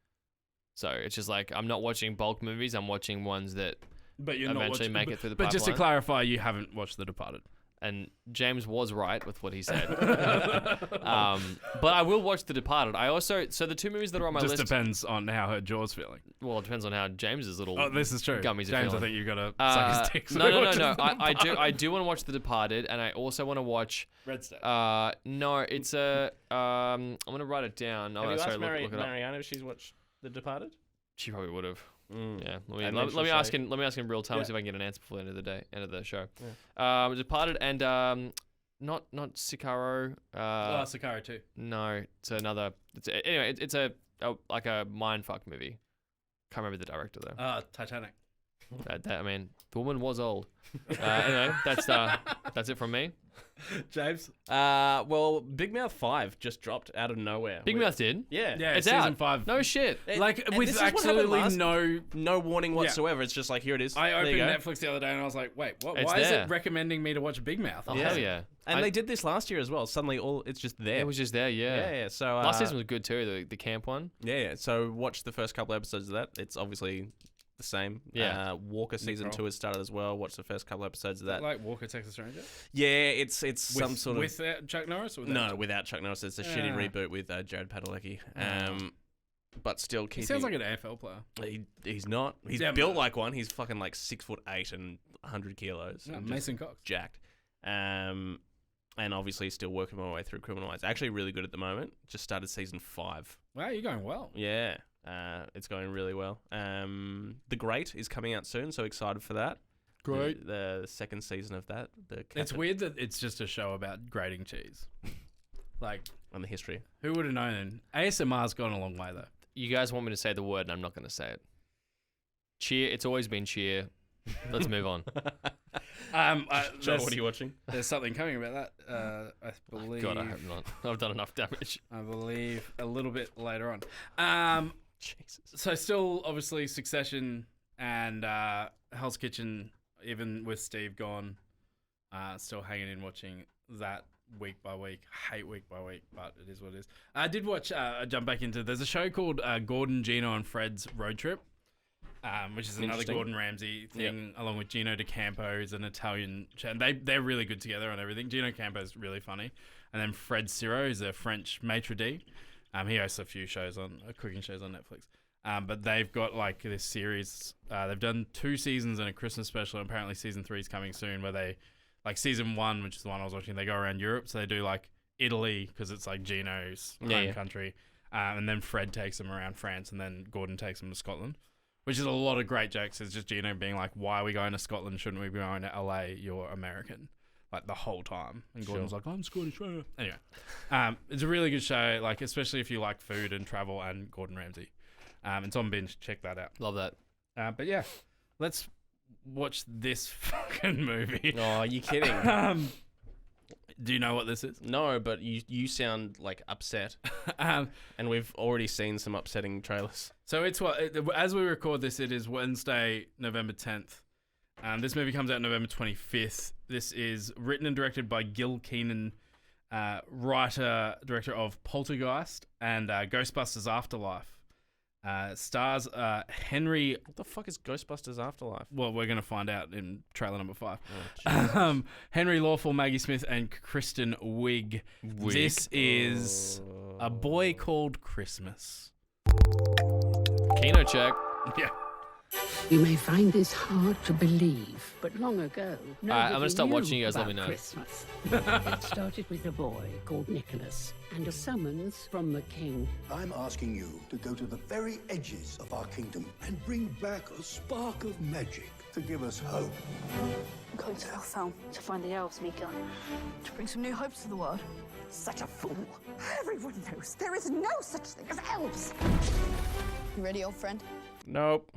So it's just like I'm not watching bulk movies. I'm watching ones that But you're not eventually watching, make it through the But pipeline. just to clarify, you haven't watched The Departed. And James was right with what he said. But I will watch The Departed. I also so the 2 movies that are on my Just list. depends on how her jaw's feeling. Well, it depends on how James's little. Oh, this is true. Gummies are James, I feeling. think you've got to suck his dick. No. I do want to watch The Departed, and I also want to watch. Red State. No, it's a. I'm gonna write it down. Have you sorry, asked look it up. Mariana if she's watched The Departed? She probably would have. Yeah. And Let then me she'll ask say- in. Let me ask in real time. Yeah. See if I can get an answer before the end of the day, end of the show. Yeah. Departed and not Sicario. Sicario too. No, it's another. Anyway, it's a like a mindfuck movie. Can't remember the director though. Titanic. I mean, the woman was old. Anyway, that's it from me. James? Well, Big Mouth 5 just dropped out of nowhere. Big Mouth did. Yeah. Yeah, It's season out. 5. No shit. Like, and with this is what happened absolutely no warning whatsoever. It's just like, here it is. I There opened you go. Netflix the other day and I was like, wait, what? It's Why is there. it recommending me to watch Big Mouth? Oh, hell yeah. And they did this last year as well. Suddenly, it's just there. It was just there, yeah. Yeah. So Last season was good too, the camp one. Yeah. So watch the first couple episodes of that. It's obviously the same. Yeah. Walker season 2 has started as well. Watch the first couple episodes of that. Like Walker, Texas Ranger? Yeah, it's some sort of With Chuck Norris? Or no, without Chuck Norris. It's a shitty reboot with Jared Padalecki. But still keeping. He sounds like an AFL player. He's not. He's built like one. He's fucking like 6'8" and 100 kilos. No, and just Mason Cox. jacked. And obviously still working my way through Criminal Minds. Actually really good at the moment. Just started season 5. Wow, you're going well. Yeah. It's going really well. The Great is coming out soon, so excited for that. Great. The second season of that. It's weird that it's just a show about grating cheese. Like, and the history. Who would have known? ASMR's gone a long way though. You guys want me to say the word and I'm not going to say it. Cheer. It's always been cheer. Let's move on. John, what are you watching? There's something coming about that. I believe. God, I hope not. I've done enough damage. I believe a little bit later on. Jesus. So still, obviously, Succession and Hell's Kitchen, even with Steve gone, still hanging in watching that week by week. I hate week by week, but it is what it is. I did watch. Jump back into. There's a show called Gordon, Gino, and Fred's Road Trip. Which is another Gordon Ramsay thing, along with Gino D'Acampo, who's an Italian. And they're really good together on everything. Gino D'Acampo's really funny. And then Fred Ciro is a French maitre d'. He hosts a few shows cooking shows on Netflix. But they've got like this series. They've done 2 seasons and a Christmas special. And apparently season 3 is coming soon, where they, like season 1, which is the one I was watching, they go around Europe. So they do like Italy, because it's like Gino's home country. And then Fred takes them around France, and then Gordon takes them to Scotland. Which is a lot of great jokes. It's just Gino being like, why are we going to Scotland? Shouldn't we be going to LA? You're American. like the whole time. And Gordon's like, I'm Scottish. Anyway, it's a really good show, like especially if you like food and travel and Gordon Ramsay. It's on binge. Check that out. Love that. But yeah, let's watch this fucking movie. Oh, are you kidding? Do you know what this is? No, but you sound like upset. And we've already seen some upsetting trailers. So it's as we record this, it is Wednesday, November 10th. This movie comes out November 25th. This is written and directed by Gil Keenan, writer, director of Poltergeist and Ghostbusters Afterlife. Stars Henry. What the fuck is Ghostbusters Afterlife? Well, we're going to find out in trailer number 5. Oh, Henry Lawful, Maggie Smith, and Kristen Wiig. This is A Boy Called Christmas. Kino check. Yeah. You may find this hard to believe, but long ago, I'm gonna stop watching. You guys let me know. Christmas. It started with a boy called Nicholas and a summons from the king. I'm asking you to go to the very edges of our kingdom and bring back a spark of magic to give us hope. I'm going to Elfhelm to find the elves, Mika, to bring some new hopes to the world. Such a fool. Everyone knows there is no such thing as elves. You ready, old friend? Nope.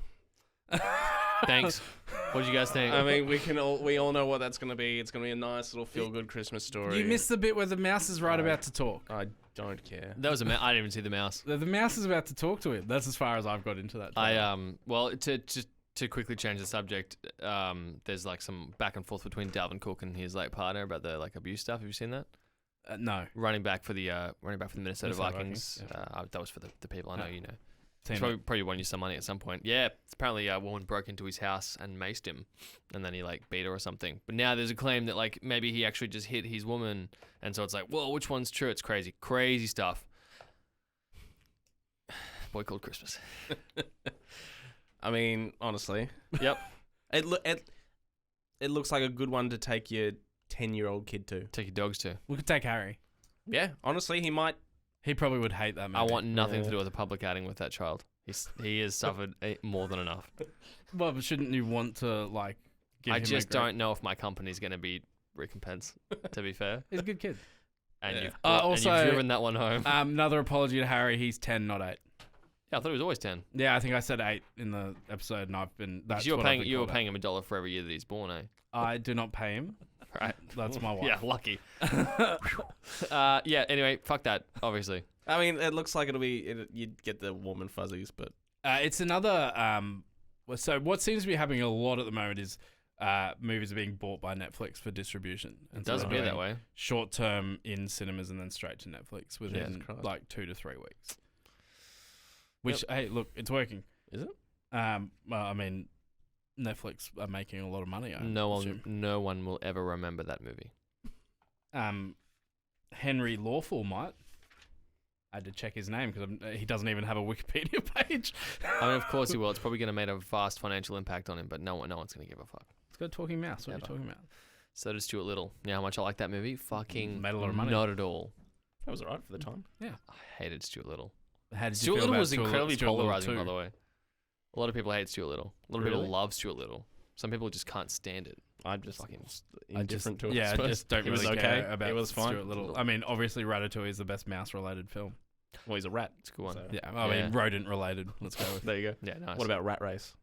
Thanks. What did you guys think? I mean, we all know what that's going to be. It's going to be a nice little feel-good Christmas story. You missed the bit where the mouse is about to talk. I don't care. That was I didn't even see the mouse. The mouse is about to talk to him. That's as far as I've got into that trailer. Well, to quickly change the subject, there's like some back and forth between Dalvin Cook and his like partner about the like abuse stuff. Have you seen that? No. Running back for the Minnesota Vikings. Yeah. That was for the people I know you know. Team Probably won you some money at some point. Yeah, apparently a woman broke into his house and maced him, and then he like beat her or something. But now there's a claim that like maybe he actually just hit his woman, and so it's like, well, which one's true? It's crazy stuff. Boy Called Christmas. I mean, honestly. Yep. It looks like a good one to take your 10-year-old kid to. Take your dogs to. We could take Harry. Yeah, honestly, he might. He probably would hate that movie. I want nothing to do with the public outing with that child. He has suffered more than enough. Well, but shouldn't you want to like? Give I him just don't know if my company's going to be recompensed. To be fair, he's a good kid. And you've also driven that one home. Another apology to Harry. He's 10, not 8. Yeah, I thought he was always 10. Yeah, I think I said 8 in the episode, and I've been. That's you were paying him $1 for every year that he's born, eh? I do not pay him. Right, that's my wife. Yeah, lucky. Yeah. Anyway, fuck that. Obviously. I mean, it looks like you'd get the warm and fuzzies, but it's another. So what seems to be happening a lot at the moment is movies are being bought by Netflix for distribution. And it does appear that way. Short term in cinemas and then straight to Netflix within like 2 to 3 weeks. Which hey, look, it's working. Is it? Well, I mean, Netflix are making a lot of money. No one will ever remember that movie. Henry Lawful might. I had to check his name because he doesn't even have a Wikipedia page. I mean, of course he will. It's probably going to make a vast financial impact on him, but no one's going to give a fuck. It's got a talking mouse. What are you talking about? So did Stuart Little. You know how much I like that movie? Fucking made a lot of money. Not at all. That was alright for the time. Yeah. I hated Stuart Little. Stuart Little was incredibly polarizing, by the way. A lot of people hate Stuart Little. A lot of people love Stuart Little. Some people just can't stand it. I'm just fucking indifferent to it. Yeah, I just don't really care about it was fine. Stuart Little. I mean, obviously Ratatouille is the best mouse-related film. Well, he's a rat. It's a good one. So. Yeah, I mean, rodent-related. Let's go with. There you go. Yeah, nice. What about Rat Race?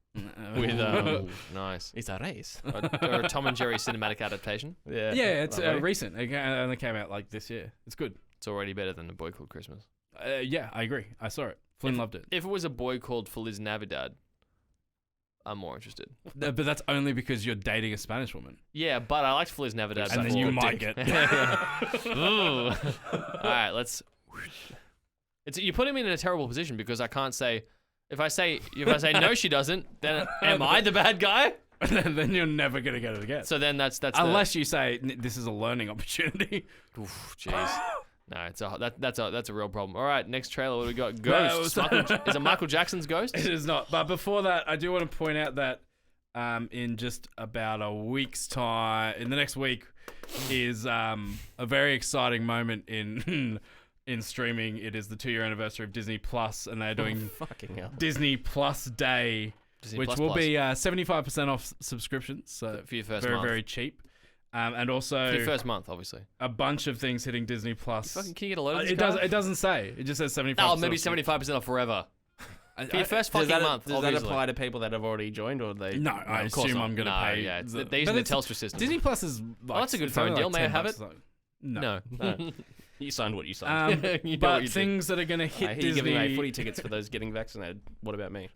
With nice. It's a race. Or a Tom and Jerry cinematic adaptation. Yeah. Yeah, it's recent. It only came out like this year. It's good. It's already better than A Boy Called Christmas. Yeah, I agree. I saw it. Flynn loved it. If it was A Boy Called Feliz Navidad, I'm more interested. But that's only because you're dating a Spanish woman. Yeah, but I liked Feliz Navidad. And then you might get. All right, let's. You put him in a terrible position because I can't say. If I say no, she doesn't. Then am I the bad guy? Then you're never gonna get it again. So then that's unless you say this is a learning opportunity. Oof, jeez. No, that's a real problem. All right, next trailer. What do we got? Ghost. Is it Michael Jackson's Ghost? It is not. But before that, I do want to point out that in just about a week's time, in the next week, is a very exciting moment in streaming. It is the 2-year anniversary of Disney Plus, and they're doing Disney Plus Day, which will be 75% off subscriptions. So for your first very, month. very cheap. And also For your first month, obviously. a bunch of things hitting Disney Plus. Fucking, can you get a load of this? It doesn't say. It just says 75%. Oh, maybe 75% off forever. For your first fucking month, Does that apply to people that have already joined, or they? No, I assume I'm going to pay. Yeah, they use the Telstra system. Disney Plus is. Like, that's a good phone deal. May I have it? No. You signed what you signed. You know but what you things that are going to hit He's Disney. giving away footy tickets for those getting vaccinated. What about me?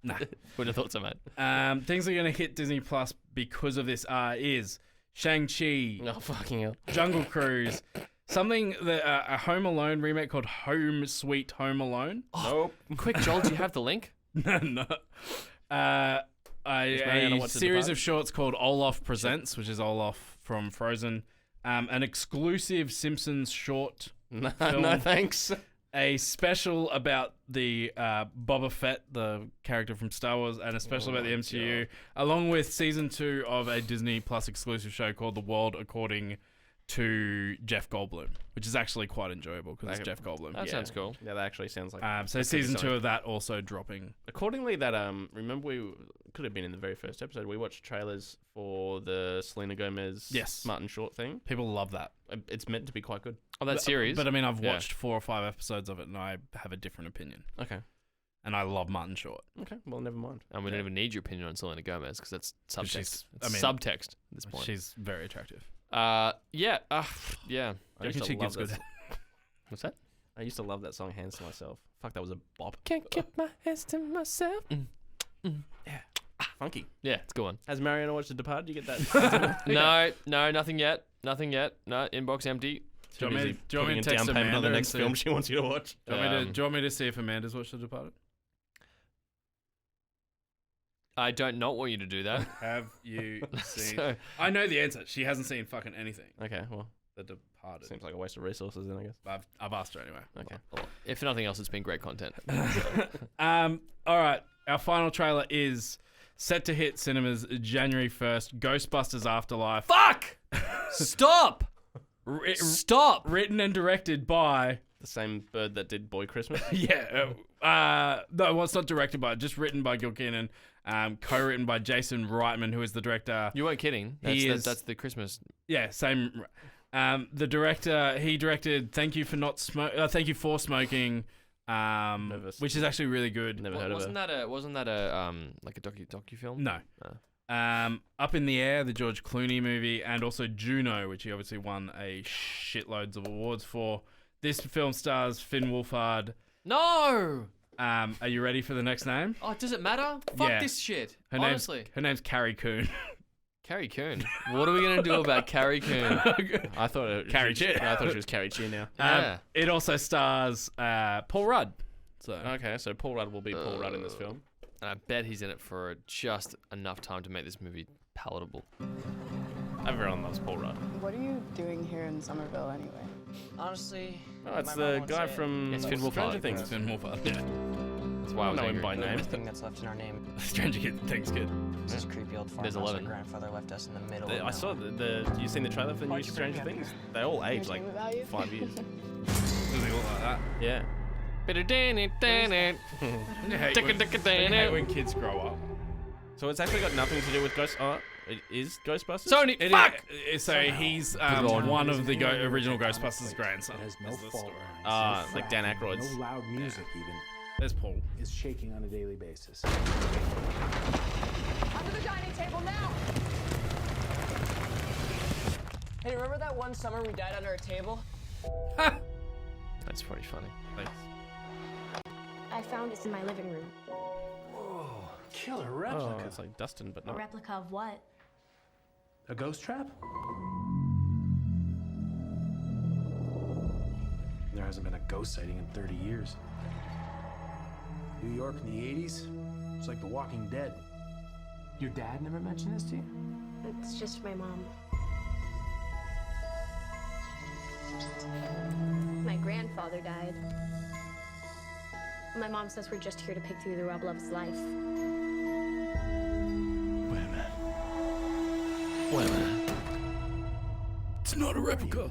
Nah. Wouldn't have thought so, mate. Things that are going to hit Disney Plus because of this is Shang-Chi. Oh, fucking hell. Jungle Cruise. Something that a Home Alone remake called Home Sweet Home Alone. Nope. Quick, Joel, do you have the link? No. A series of shorts called Olaf Presents, which is Olaf from Frozen. An exclusive Simpsons short film. No, thanks. A special about the Boba Fett, the character from Star Wars, and a special about the MCU, along with season 2 of a Disney Plus exclusive show called The World According to Jeff Goldblum, which is actually quite enjoyable because it's Jeff Goldblum. That sounds cool. Yeah, that actually sounds like. So season 2 of that also dropping. Accordingly, that remember we could have been in the very first episode. We watched trailers for the Selena Gomez Martin Short thing. People love that. It's meant to be quite good. Oh, that series. But I mean, I've watched 4 or 5 episodes of it, and I have a different opinion. Okay. And I love Martin Short. Okay, well, never mind. And we don't even need your opinion on Selena Gomez because that's subtext. Subtext at this point. She's very attractive. Yeah. Yeah. I reckon used she to gives love good. What's that? I used to love that song, Hands to Myself. Fuck, that was a bop. Can't get my hands to myself. Yeah. Funky. Yeah, it's a good one. Has Mariana watched The Departed? You get that? No, nothing yet. Nothing yet. No, inbox empty. Do you want me to down text payment Amanda on the and next see- film she wants you to watch? Do you want me to see if Amanda's watched The Departed? I don't not want you to do that. Have you seen? So- I know the answer. She hasn't seen fucking anything. Okay, well, The Departed. seems like a waste of resources then, I guess. I've asked her anyway. Okay. Well, if nothing else, it's been great content. All right. Our final trailer is set to hit cinemas January 1st. Ghostbusters Afterlife. Fuck! Stop! Stop! Written and directed by The same bird that did Boy Christmas? no, well, it's not directed by, just written by Gil Kenan, co-written by Jason Reitman, who is the director. You weren't kidding. That's the Christmas. Yeah, same. The director, he directed Thank You for Smoking, which is actually really good. Never heard of it. Wasn't that a like a docu film? No. Up in the Air, the George Clooney movie, and also Juno, which he obviously won a shitloads of awards for. This film stars Finn Wolfhard. No! Are you ready for the next name? Oh, does it matter? Fuck Yeah. this shit. Her Honestly. name's Carrie Coon. Carrie Coon. What are we going to do about Carrie Coon? I thought Carrie Chin. I thought she was Carrie Chin now. Yeah. It also stars Paul Rudd. So Okay, so Paul Rudd will be Paul Rudd in this film. And I bet he's in it for just enough time to make this movie palatable. Everyone loves Paul Rudd. What are you doing here in Somerville anyway? Honestly, Oh, it's the guy from It's Finn Stranger Wolfhard. Things. it's Finn Wolfhard. Yeah. That's why I was know him angry. by name. the thing that's left in our name. Stranger Things kid. This is creepy old There's farmhouse our 11. grandfather left us in the middle of I saw you seen the trailer for the new Stranger Things? They all age like 5 years. Does he look like that? Yeah. I hate when kids grow up. So it's actually got nothing to do with Ghost. Oh, it is Ghostbusters. Sony, It fuck! is- so he's one of the original Ghostbusters' grandson. Has no is the fault story. lines. Like Dan Aykroyd's. No loud music even. There's Paul. Is shaking on a daily basis. Under the dining table now! Hey, remember that one summer we died under a table? That's pretty funny. Thanks. I found this in my living room. Whoa, killer Oh, replica. it's like Dustin, but A not. replica of what? A ghost trap? There hasn't been a ghost sighting in 30 years. New York in the 80s? It's like The Walking Dead. Your dad never mentioned this to you? It's just my mom. My grandfather died. My mom says we're just here to pick through the rubble of his life. Wait a minute. Wait a minute. It's not a replica.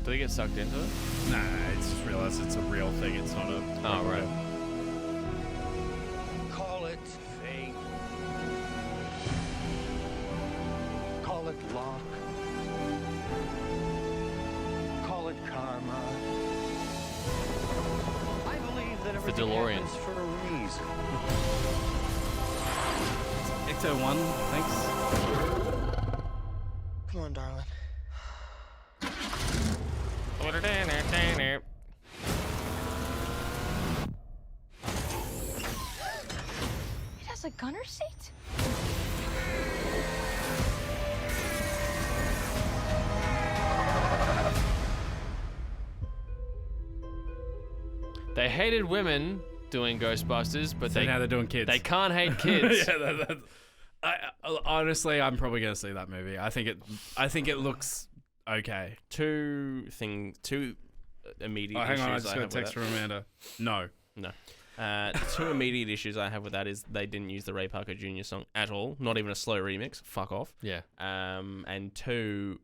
Do they get sucked into it? Nah, it's just realized it's a real thing. It's not a. Oh, right. Call it fate. Call it luck. the DeLorean. For a reason. Ecto-1, thanks. Come on, darling. It has a gunner seat? They hated women doing Ghostbusters, but So now they're doing kids. They can't hate kids. Honestly, I'm probably going to see that movie. I think it looks okay. Two immediate hang issues on, I just got a have text with from Amanda. No. Two immediate issues I have with that is they didn't use the Ray Parker Jr. song at all, not even a slow remix. Fuck off. Yeah. And two,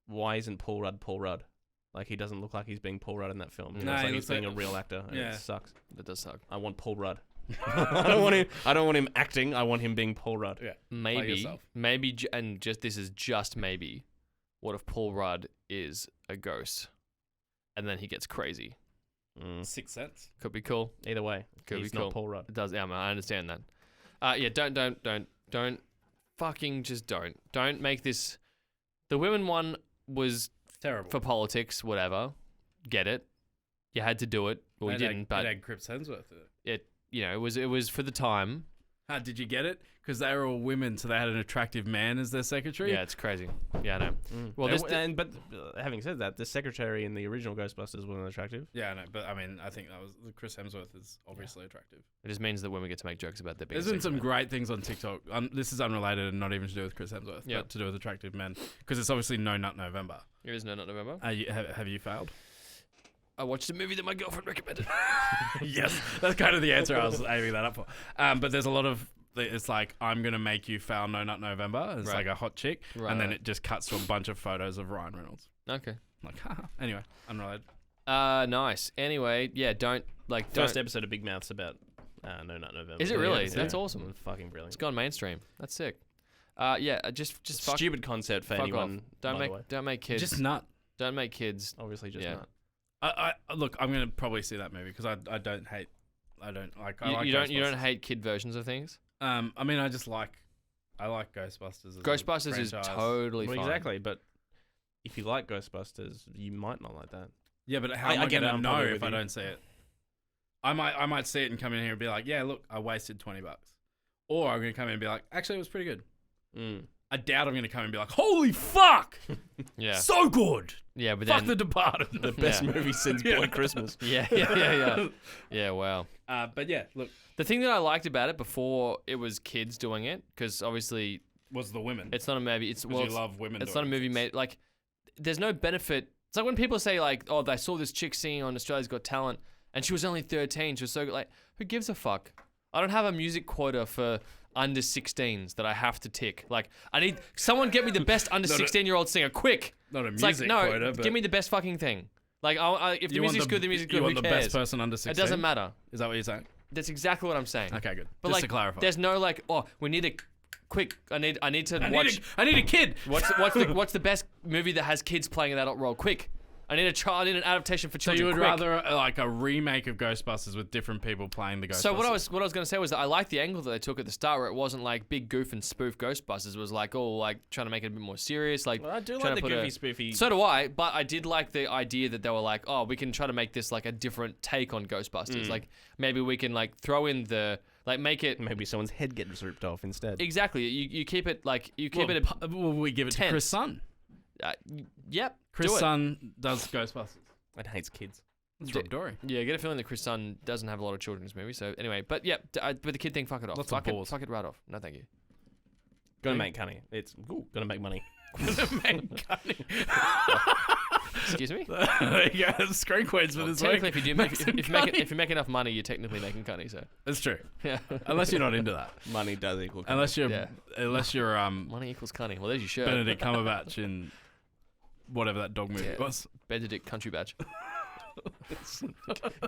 why isn't Paul Rudd? Like, he doesn't look like he's being Paul Rudd in that film. He looks like he's being a real actor. And Yeah. It sucks. That does suck. I want Paul Rudd. I don't want him acting. I want him being Paul Rudd. Yeah. Maybe, and this is just maybe. What if Paul Rudd is a ghost, and then he gets crazy? Sixth Sense. Could be cool. Either way, He's not Paul Rudd. It does. Yeah, I understand that. Yeah, don't fucking just don't make this. The women one was terrible for politics, whatever. Get it? You had to do it. Well, you didn't. But it had Chris Hemsworth in it. It was for the time. Did you get it? Because they were all women, so they had an attractive man as their secretary. Yeah, it's crazy. Yeah, I know. Well, but having said that, the secretary in the original Ghostbusters wasn't attractive. Yeah, I know. But I mean, I think that was Chris Hemsworth is obviously attractive. It just means that women get to make jokes about their big. There's been some great things on TikTok. This is unrelated and not even to do with Chris Hemsworth, but to do with attractive men. Because it's obviously No Nut November. It is No Nut November. Have you failed? I watched a movie that my girlfriend recommended. Yes, that's kind of the answer I was aiming that up for. But there's a lot of, it's like, I'm going to make you foul No Nut November. It's like a hot chick. Right, and then it just cuts to a bunch of photos of Ryan Reynolds. Okay. Like, haha. Anyway, unrelated. Nice. Anyway, yeah, First episode of Big Mouth's about No Nut November. Is it really? Yeah, That's awesome. It's fucking brilliant. It's gone mainstream. That's sick. Just stupid concept for anyone. Off. Don't make kids. Just nut. Don't make kids. Obviously, just nut. I look, I'm gonna probably see that movie because I don't hate. I don't like. You don't hate kid versions of things. I mean, I like Ghostbusters. Ghostbusters is totally fine. Exactly, but if you like Ghostbusters, you might not like that. Yeah, but how am I gonna know if I don't see it? I might see it and come in here and be like, yeah, look, I wasted $20, or I'm gonna come in and be like, actually, it was pretty good. I doubt I'm going to come and be like, holy fuck! Yeah. So good! Yeah, but fuck then... The Departed. The best movie since Boy Christmas. Yeah. Yeah, wow. But yeah, look. The thing that I liked about it before it was kids doing it, because obviously... Was the women. It's not a movie. Because you love women. It's not a movie made... Like, there's no benefit. It's like when people say, like, oh, they saw this chick singing on Australia's Got Talent, and she was only 13. She was so good. Like, who gives a fuck? I don't have a music quota for... under 16s that I have to tick. Like, I need someone get me the best under 16-year-old singer, quick. Not a quota, music quota, but give me the best fucking thing. Like, if the music's good, the music's good. You Who want the cares? best person under 16? It doesn't matter. Is that what you're saying? That's exactly what I'm saying. Okay, good. But just like, to clarify, there's no like, oh, we need a quick. I need to watch. I need a kid. What's the best movie that has kids playing an adult role? Quick. I need an adaptation for children. So you would quick. rather like a remake of Ghostbusters with different people playing the Ghostbusters? So what I was going to say was that I liked the angle that they took at the start, where it wasn't like big goof and spoof Ghostbusters. It was like trying to make it a bit more serious. Like, well, I do like the goofy spoofy. So do I, but I did like the idea that they were like, oh, we can try to make this like a different take on Ghostbusters. Like maybe we can like throw in the make it maybe someone's head gets ripped off instead. Exactly. You keep it like we give it to Chris Sun. Yep. Chris Sun does Ghostbusters. And hates kids. It's Rob Dory. Yeah, I get a feeling that Chris Sun doesn't have a lot of children in this movie. So anyway, but yeah, but the kid thing, fuck it off. Fuck it right off. No, thank you. Gonna make money. It's gonna make money. Gonna make money. Excuse me? There you go. Screen queens for this week. Technically, if you make enough money, you're technically making cunny. So that's true. Yeah. Unless you're not into that. Money does equal cunny. Unless you're money equals cunny. Well, there's your shirt. Benedict Cumberbatch in whatever that dog movie was. Benedict Country Badge.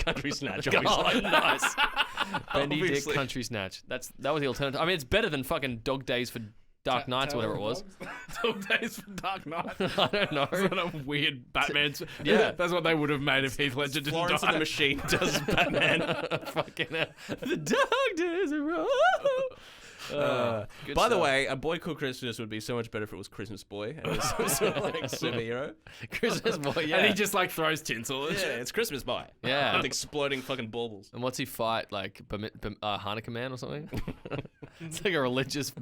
Country Snatch. Oh, nice. Benedict Country Snatch. That was the alternative. I mean, it's better than fucking Dog Days for Dark Knights or whatever it was. Dog Days from Dark Knight. I don't know. Is that a weird Batman? Yeah. That's what they would have made if Heath Ledger didn't Florence die. and the Machine does Batman. Fucking the Dark Days are over. By the way, A Boy Called Christmas would be so much better if it was Christmas Boy and it was sort of like superhero. Christmas Boy, yeah. And he just like throws tinsel. And Yeah, shit. it's Christmas Boy. Yeah. With exploding fucking baubles. And what's he fight? Like Hanukkah Man or something? It's like a religious.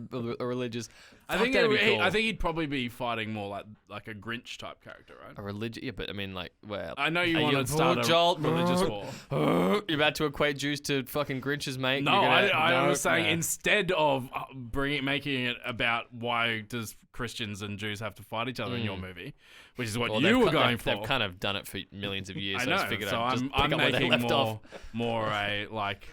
I think that'd be cool. I think he'd probably be fighting more like a Grinch type character, right? A religious. Yeah, but I mean, like, well, I know you want to start a religious war. You're about to equate Jews to fucking Grinches, mate. No, I was saying instead of making it about why does Christians and Jews have to fight each other in your movie, which is what you were going for. They've kind of done it for millions of years. I So know. I just figured So I'd just I'm pick up where they making left off. more a like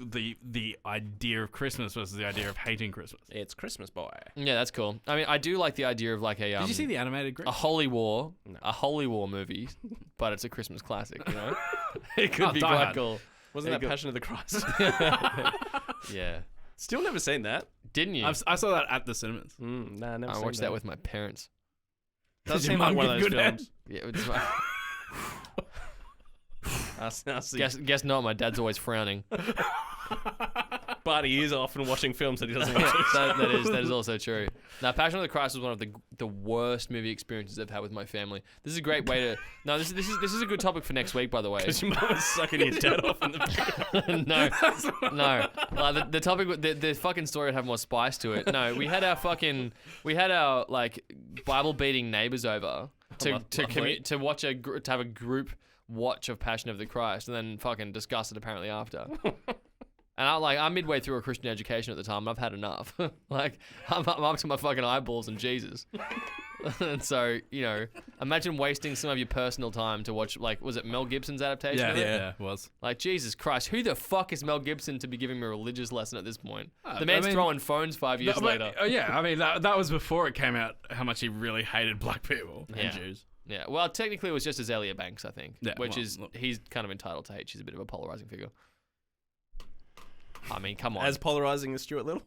the idea of Christmas versus the idea of hating Christmas. It's Christmas Boy. Yeah, that's cool. I mean, I do like the idea of like a. Did you see the animated Grinch? A holy war movie, but it's a Christmas classic. You know, it could be Die quite Hard. cool. Wasn't that Passion of the Christ? Yeah. Still never seen that. Didn't you? I saw that at the cinemas. Nah, never I seen watched that with my parents. Does Did seem your like mum one of get those good films. Yeah. It's my, I'll see. guess not. My dad's always frowning. But he is often watching films that he doesn't watch. that is also true. Now, Passion of the Christ was one of the worst movie experiences I've had with my family. This is a great way to. No, this is a good topic for next week, by the way. Because your mum was sucking your dad off in the No. The topic, the fucking story would have more spice to it. No, we had our like Bible beating neighbors over to have a group watch of Passion of the Christ, and then fucking discuss it apparently after. And I'm midway through a Christian education at the time, and I've had enough. Like, I'm up to my fucking eyeballs in Jesus. And so, you know, imagine wasting some of your personal time to watch, like, was it Mel Gibson's adaptation of it? Yeah, it was. Like, Jesus Christ, who the fuck is Mel Gibson to be giving me a religious lesson at this point? The man's throwing phones 5 years later. Yeah, I mean, that was before it came out how much he really hated black people and Yeah. Jews. Yeah, well, technically it was just Azalea Banks, I think. Yeah, which well, is, look. he's kind of entitled to hate. She's a bit of a polarizing figure. I mean, come on. As polarizing as Stuart Little.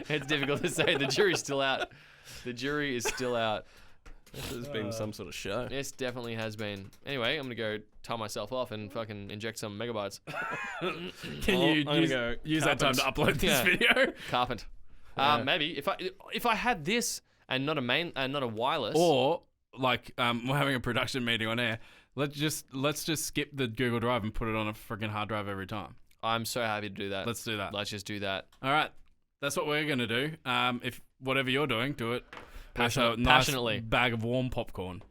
It's difficult to say. The jury's still out. The jury is still out. This has been some sort of show. Yes, definitely has been. Anyway, I'm going to go tie myself off and fucking inject some megabytes. Can you use that time to upload this video? Carpenter. Maybe. If I had this and not a wireless. Or, like, we're having a production meeting on air. Let's just skip the Google Drive and put it on a freaking hard drive every time. I'm so happy to do that. Let's do that. Let's just do that. All right. That's what we're going to do. If whatever you're doing, do it. Passionately. Bag of warm popcorn.